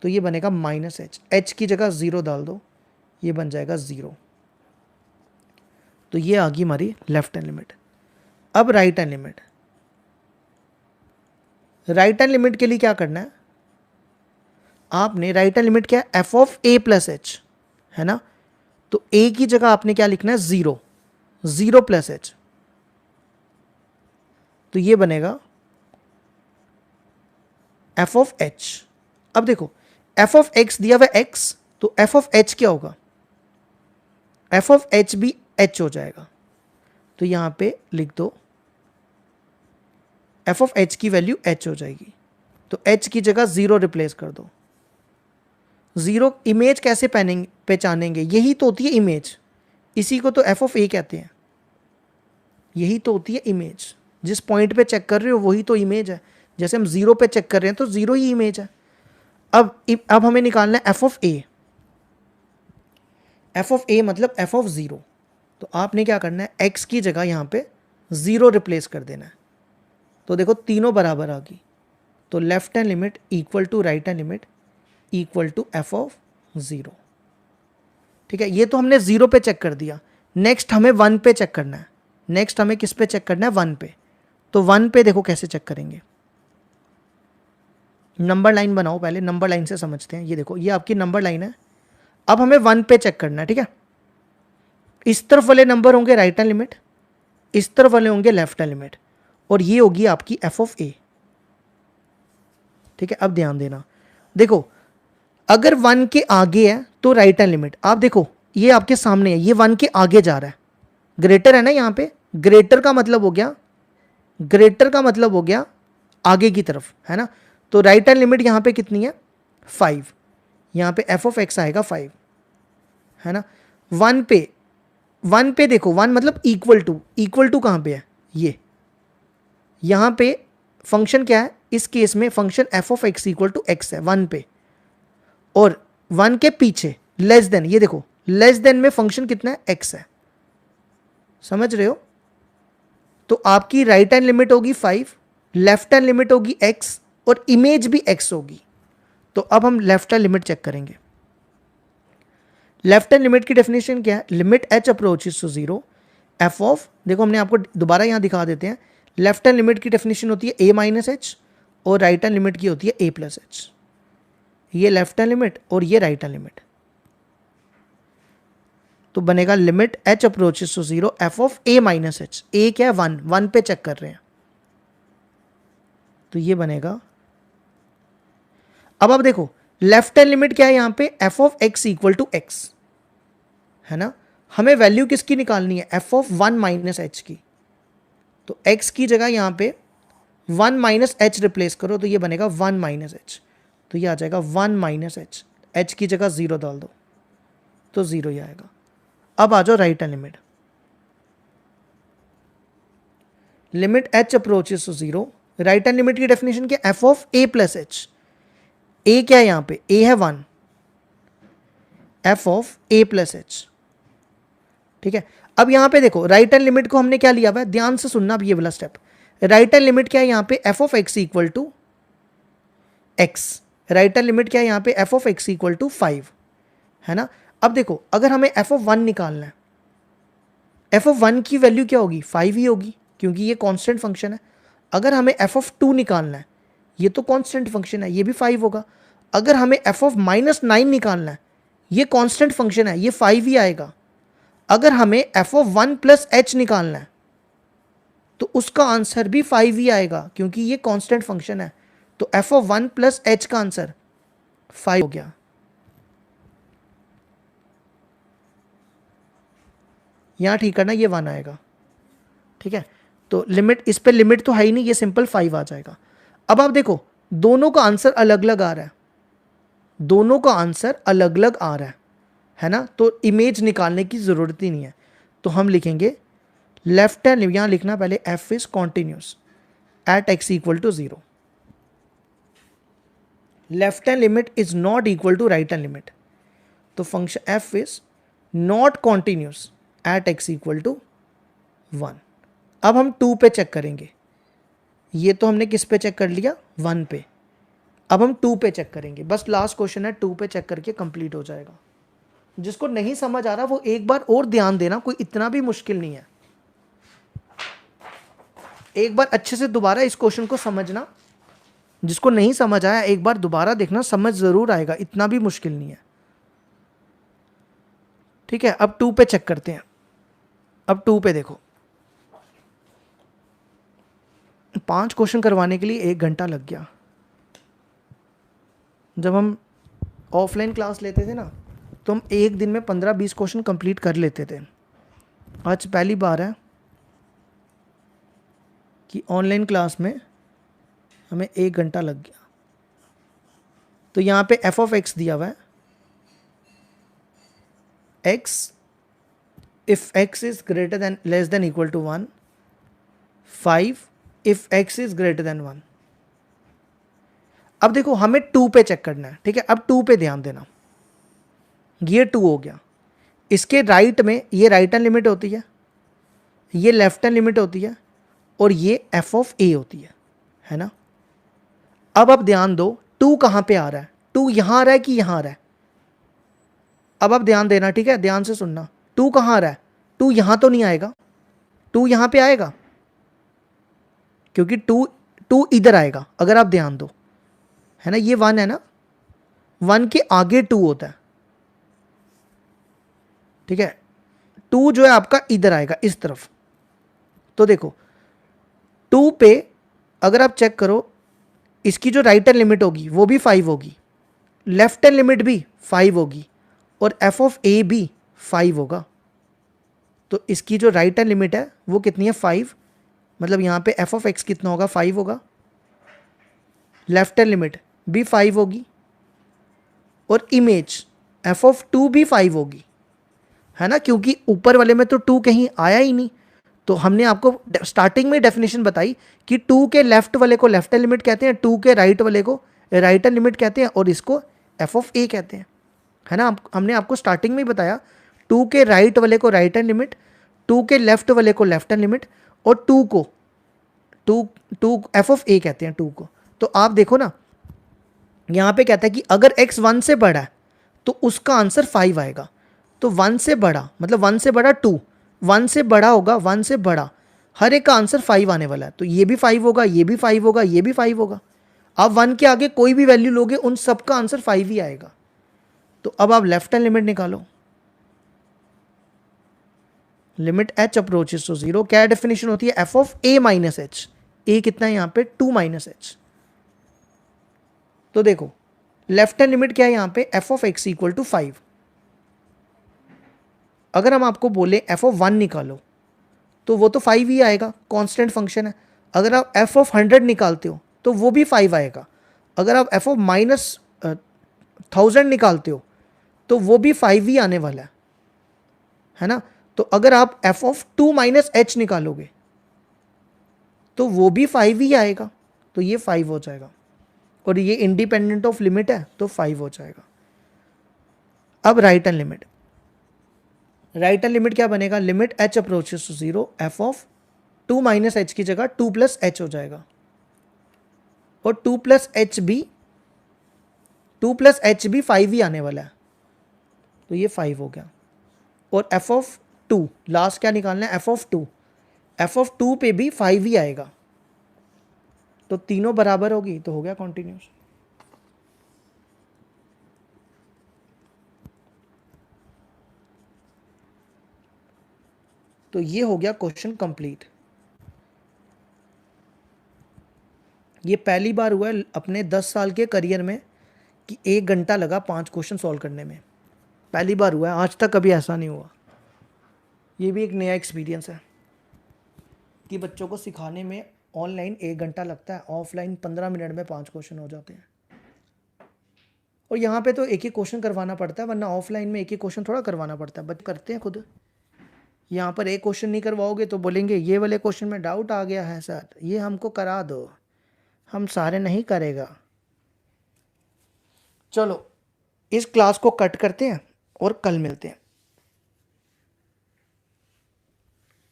तो ये बनेगा माइनस h की जगह 0 डाल दो, ये बन जाएगा 0। तो ये आ गई हमारी लेफ्ट हैंड लिमिट। अब right hand limit, right hand limit के लिए क्या करना है, आपने राइट हैंड लिमिट क्या है, f of a plus h, है ना। तो a की जगह आपने क्या लिखना है, 0 प्लस h, तो ये बनेगा f ऑफ h। अब देखो f ऑफ x दिया हुआ x, तो f ऑफ h क्या होगा, f ऑफ h भी h हो जाएगा, तो यहां पे लिख दो f ऑफ h की वैल्यू h हो जाएगी, तो h की जगह 0 रिप्लेस कर दो। 0 इमेज कैसे पहचानेंगे, यही तो होती है इमेज, इसी को तो f ऑफ a कहते हैं, यही तो होती है इमेज। जिस पॉइंट पे चेक कर रहे हो वही तो इमेज है, जैसे हम 0 पे चेक कर रहे हैं तो 0 ही इमेज है। अब हमें निकालना है f of a, f of a मतलब f ऑफ 0, तो आपने क्या करना है, x की जगह यहाँ पे 0 रिप्लेस कर देना है, तो देखो तीनों बराबर आ गई, तो left hand limit equal to right hand limit equal to f of 0। ठीक है, ये तो हमने 0 पे चेक कर दिया। नेक्स्ट हमें 1 पे चेक करना है, नेक्स्ट हमें किस पे चेक करना है, 1 पे। तो 1 पे देखो कैसे चेक करेंगे, नंबर लाइन बनाओ, पहले नंबर लाइन से समझते हैं। ये देखो ये आपकी नंबर लाइन है, अब हमें 1 पे चेक करना है, ठीक है। इस तरफ वाले नंबर होंगे राइट हैंड लिमिट, इस तरफ वाले होंगे लेफ्ट हैंड लिमिट, और ये होगी आपकी एफ ऑफ ए, ठीक है। अब ध्यान देना, देखो अगर 1 के आगे है तो राइट हैंड लिमिट, आप देखो ये आपके सामने है, ये 1 के आगे जा रहा है, ग्रेटर है ना यहाँ पे, ग्रेटर का मतलब हो गया, ग्रेटर का मतलब हो गया आगे की तरफ, है ना। तो राइट हैंड लिमिट यहाँ पे कितनी है 5, यहाँ पे एफ ऑफ एक्स आएगा 5, है ना। 1 पे देखो 1 मतलब इक्वल टू कहाँ पे है, ये यहाँ पे फंक्शन क्या है, इस केस में function f of x equal to x है 1 पे, और 1 के पीछे लेस देन, ये देखो लेस देन में फंक्शन कितना है एक्स है, समझ रहे हो। तो आपकी राइट हैंड लिमिट होगी 5, लेफ्ट हैंड लिमिट होगी x, और इमेज भी x होगी। तो अब हम लेफ्ट हैंड लिमिट चेक करेंगे। लेफ्ट हैंड लिमिट की डेफिनेशन क्या है, limit h approaches to 0 f of, देखो हमने आपको दोबारा यहां दिखा देते हैं, लेफ्ट हैंड लिमिट की डेफिनेशन होती है a माइनस एच, और राइट हैंड लिमिट की होती है a प्लस एच। ये लेफ्ट हैंड लिमिट और ये राइट हैंड लिमिट, तो बनेगा limit h approaches to 0 f of a minus h, a क्या है 1 पे चेक कर रहे हैं, तो ये बनेगा। अब आप देखो लेफ्ट हैंड लिमिट क्या है यहाँ पे, f of x equal to x, है ना। हमें वैल्यू किसकी निकालनी है, एफ ऑफ 1 माइनस एच की, तो x की जगह यहाँ पे 1 माइनस एच रिप्लेस करो, तो ये बनेगा 1 माइनस एच, तो ये आ जाएगा 1 माइनस एच, एच की जगह 0 डाल दो तो 0 ही आएगा। अब आ जाओ right hand limit, limit h approaches to 0, right hand limit की डेफिनेशन क्या, f of a plus h, a क्या है यहाँ पे, a है 1, f of a plus h, ठीक है। अब यहाँ पे देखो राइट हैंड लिमिट को हमने क्या लिया हुआ है, ध्यान से सुनना अब ये वाला स्टेप, राइट हैंड लिमिट क्या है यहाँ पे, f of x equal to x, right hand limit क्या है यहाँ पे, f of x equal to 5, है ना। अब देखो अगर हमें एफ ऑफ 1 निकालना है, एफ ऑफ 1 की वैल्यू क्या होगी, 5 ही होगी, क्योंकि ये कांस्टेंट फंक्शन है। अगर हमें एफ ऑफ 2 निकालना है, ये तो कांस्टेंट फंक्शन है, ये भी 5 होगा। अगर हमें एफ ऑफ माइनस 9 निकालना है, ये कांस्टेंट फंक्शन है, ये 5 ही आएगा। अगर हमें एफ ऑफ 1 प्लस एच निकालना है, तो उसका आंसर भी 5 ही आएगा, क्योंकि ये कांस्टेंट फंक्शन है। तो एफ ऑफ 1 प्लस एच का आंसर 5 हो गया। यहां ठीक करना, ये 1 आएगा, ठीक है। तो लिमिट, इस पे लिमिट तो है ही नहीं, ये सिंपल 5 आ जाएगा। अब आप देखो दोनों का आंसर अलग अलग आ रहा है, दोनों का आंसर अलग अलग आ रहा है ना, तो इमेज निकालने की ज़रूरत ही नहीं है। तो हम लिखेंगे लेफ्ट हैंड, यहाँ लिखना पहले f is continuous at x equal to 0, left hand limit is not equal to right hand limit, तो function f is not continuous at x equal to 1। अब हम 2 पे चेक करेंगे, ये तो हमने किस पे चेक कर लिया, 1 पे। अब हम 2 पे चेक करेंगे, बस लास्ट क्वेश्चन है, 2 पे चेक करके कंप्लीट हो जाएगा। जिसको नहीं समझ आ रहा वो एक बार और ध्यान देना, कोई इतना भी मुश्किल नहीं है, एक बार अच्छे से दोबारा इस क्वेश्चन को समझना। जिसको नहीं समझ आया एक बार दोबारा देखना, समझ जरूर आएगा, इतना भी मुश्किल नहीं है, ठीक है। अब 2 पे चेक करते हैं। अब 2 पे देखो, 5 क्वेश्चन करवाने के लिए 1 घंटा लग गया। जब हम ऑफलाइन क्लास लेते थे ना, तो हम एक दिन में 15-20 क्वेश्चन कंप्लीट कर लेते थे। आज पहली बार है कि ऑनलाइन क्लास में हमें 1 घंटा लग गया। तो यहाँ पे एफ ऑफ एक्स दिया हुआ है, x if x is greater than less than equal to 1, 5 if x is greater than 1। अब देखो हमें 2 पे चेक करना है, ठीक है। अब 2 पे ध्यान देना, ये 2 हो गया, इसके राइट में ये राइट हैंड लिमिट होती है, ये लेफ्ट हैंड लिमिट होती है, और ये एफ ऑफ ए होती है ना। अब आप ध्यान दो 2 कहाँ पे आ रहा है, 2 यहाँ आ रहा है कि यहाँ आ रहा है। अब आप ध्यान देना, ठीक है, ध्यान से सुनना, 2 कहाँ आ रहा है, 2 यहाँ तो नहीं आएगा, 2 यहाँ पे आएगा, क्योंकि 2 इधर आएगा। अगर आप ध्यान दो, है ना, ये 1 है ना, 1 के आगे 2 होता है, ठीक है, 2 जो है आपका इधर आएगा इस तरफ। तो देखो 2 पे अगर आप चेक करो, इसकी जो राइट हैंड लिमिट होगी वो भी 5 होगी, लेफ्ट हैंड लिमिट भी 5 होगी, और एफ ऑफ ए भी 5 होगा। तो इसकी जो राइट हैंड लिमिट है वो कितनी है, 5। मतलब यहाँ पे एफ ऑफ एक्स कितना होगा, 5 होगा। लेफ्ट हैंड लिमिट भी 5 होगी, और इमेज एफ ऑफ 2 भी 5 होगी, है ना, क्योंकि ऊपर वाले में तो 2 कहीं आया ही नहीं। तो हमने आपको स्टार्टिंग में डेफिनेशन बताई कि 2 के लेफ्ट वाले को लेफ्ट हैंड लिमिट कहते हैं, 2 के राइट वाले को राइट हैंड लिमिट कहते हैं, और इसको एफ ऑफ ए कहते हैं, है ना। हमने आपको स्टार्टिंग में ही बताया 2 के राइट वाले को राइट हैंड लिमिट, 2 के लेफ्ट वाले को लेफ्ट हैंड लिमिट, और 2 को टू एफ ऑफ ए कहते हैं 2 को। तो आप देखो ना, यहाँ पे कहता है कि अगर x 1 से बड़ा है तो उसका आंसर 5 आएगा। तो 1 से बड़ा मतलब 1 से बड़ा 2, 1 से बड़ा होगा 1 से बड़ा, हर एक का आंसर 5 आने वाला है। तो ये भी 5 होगा, ये भी 5 होगा, ये भी 5 होगा। आप 1 के आगे कोई भी वैल्यू लोगे उन सब का आंसर 5 ही आएगा। तो अब आप लेफ्ट हैंड लिमिट निकालो, लिमिट h अप्रोचेस टू 0, क्या डेफिनेशन होती है, f of a minus h. A कितना है यहाँ पे, 2 माइनस एच। तो देखो लेफ्ट हैंड लिमिट क्या है यहाँ पे, f of x equal to 5। अगर हम आपको बोले एफ ऑफ 1 निकालो तो वो तो 5 ही आएगा, कांस्टेंट फंक्शन है। अगर आप एफ ऑफ 100 निकालते हो तो वो भी 5 आएगा। अगर आप एफ ऑफ माइनस 1000 निकालते हो तो वो भी 5 ही आने वाला है ना। तो अगर आप एफ ऑफ 2 माइनस एच निकालोगे तो वो भी 5 ही आएगा, तो ये 5 हो जाएगा, और ये इंडिपेंडेंट ऑफ लिमिट है तो 5 हो जाएगा। अब right hand limit, right hand limit क्या बनेगा, limit h approaches to 0, f of 2 minus h की जगह 2 प्लस एच हो जाएगा, और 2 प्लस एच भी 5 ही आने वाला है, तो ये 5 हो गया। और एफ ऑफ 2 लास्ट क्या निकालना है, एफ ऑफ 2 पे भी 5 ही आएगा, तो तीनों बराबर होगी, तो हो गया कॉन्टिन्यूस। तो ये हो गया क्वेश्चन कंप्लीट। ये पहली बार हुआ है अपने 10 साल के करियर में कि 1 घंटा लगा 5 क्वेश्चन सॉल्व करने में, पहली बार हुआ है, आज तक कभी ऐसा नहीं हुआ। ये भी एक नया एक्सपीरियंस है कि बच्चों को सिखाने में ऑनलाइन 1 घंटा लगता है, ऑफलाइन 15 मिनट में 5 क्वेश्चन हो जाते हैं। और यहाँ पे तो एक ही क्वेश्चन करवाना पड़ता है, वरना ऑफलाइन में एक ही क्वेश्चन थोड़ा करवाना पड़ता है, बच्चे करते हैं खुद। यहाँ पर एक क्वेश्चन नहीं करवाओगे तो बोलेंगे ये वाले क्वेश्चन में डाउट आ गया है सर, ये हमको करा दो, हम सारे नहीं करेगा। चलो इस क्लास को कट करते हैं और कल मिलते हैं।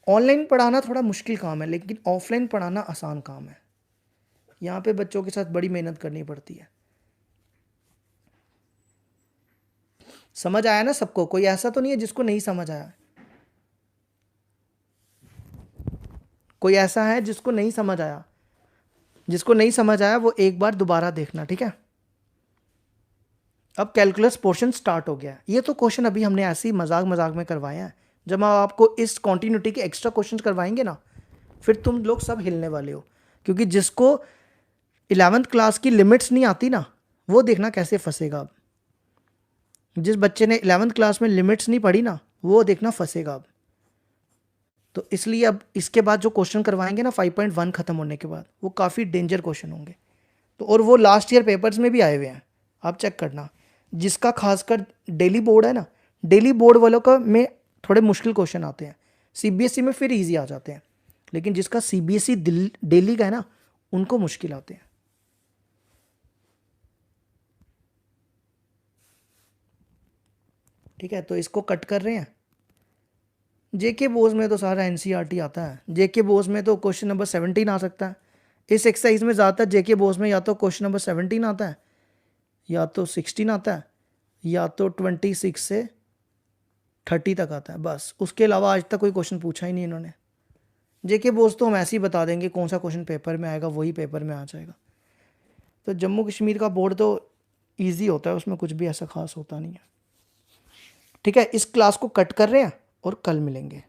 ऑनलाइन पढ़ाना थोड़ा मुश्किल काम है, लेकिन ऑफलाइन पढ़ाना आसान काम है। यहाँ पे बच्चों के साथ बड़ी मेहनत करनी पड़ती है। समझ आया ना सबको, कोई ऐसा तो नहीं है जिसको नहीं समझ आया, कोई ऐसा है जिसको नहीं समझ आया, जिसको नहीं समझ आया वो एक बार दोबारा देखना, ठीक है। अब कैलकुलस पोर्शन स्टार्ट हो गया। ये तो क्वेश्चन अभी हमने ऐसे ही मजाक मजाक में करवाए हैं, जब हम आपको इस कॉन्टिन्यूटी के एक्स्ट्रा क्वेश्चन करवाएंगे ना, फिर तुम लोग सब हिलने वाले हो। क्योंकि जिसको 11th क्लास की लिमिट्स नहीं आती ना, वो देखना कैसे फंसेगा। अब जिस बच्चे ने 11th क्लास में लिमिट्स नहीं पढ़ी ना, वो देखना फंसेगा अब। तो इसलिए अब इसके बाद जो क्वेश्चन करवाएंगे ना 5.1 खत्म होने के बाद, वो काफ़ी डेंजर क्वेश्चन होंगे। तो और वो लास्ट ईयर पेपर्स में भी आए हुए हैं, आप चेक करना। जिसका खासकर डेली बोर्ड है ना, डेली बोर्ड वालों का में थोड़े मुश्किल क्वेश्चन आते हैं, सीबीएसई में फिर इजी आ जाते हैं, लेकिन जिसका सीबीएसई डेली का है ना, उनको मुश्किल आते हैं। ठीक है, तो इसको कट कर रहे हैं। जेके बोस में तो सारा एनसीईआरटी आता है, जेके बोस में तो क्वेश्चन नंबर 17 आ सकता है। इस एक्सरसाइज में ज़्यादातर जेके बोस में या तो क्वेश्चन नंबर 17 आता है, या तो 16 आता है, या तो 26 से 30 तक आता है, बस। उसके अलावा आज तक कोई क्वेश्चन पूछा ही नहीं इन्होंने। जेके बोस तो हम ऐसे ही बता देंगे कौन सा क्वेश्चन पेपर में आएगा, वही पेपर में आ जाएगा। तो जम्मू कश्मीर का बोर्ड तो ईजी होता है, उसमें कुछ भी ऐसा खास होता नहीं है। ठीक है, इस क्लास को कट कर रहे हैं और कल मिलेंगे।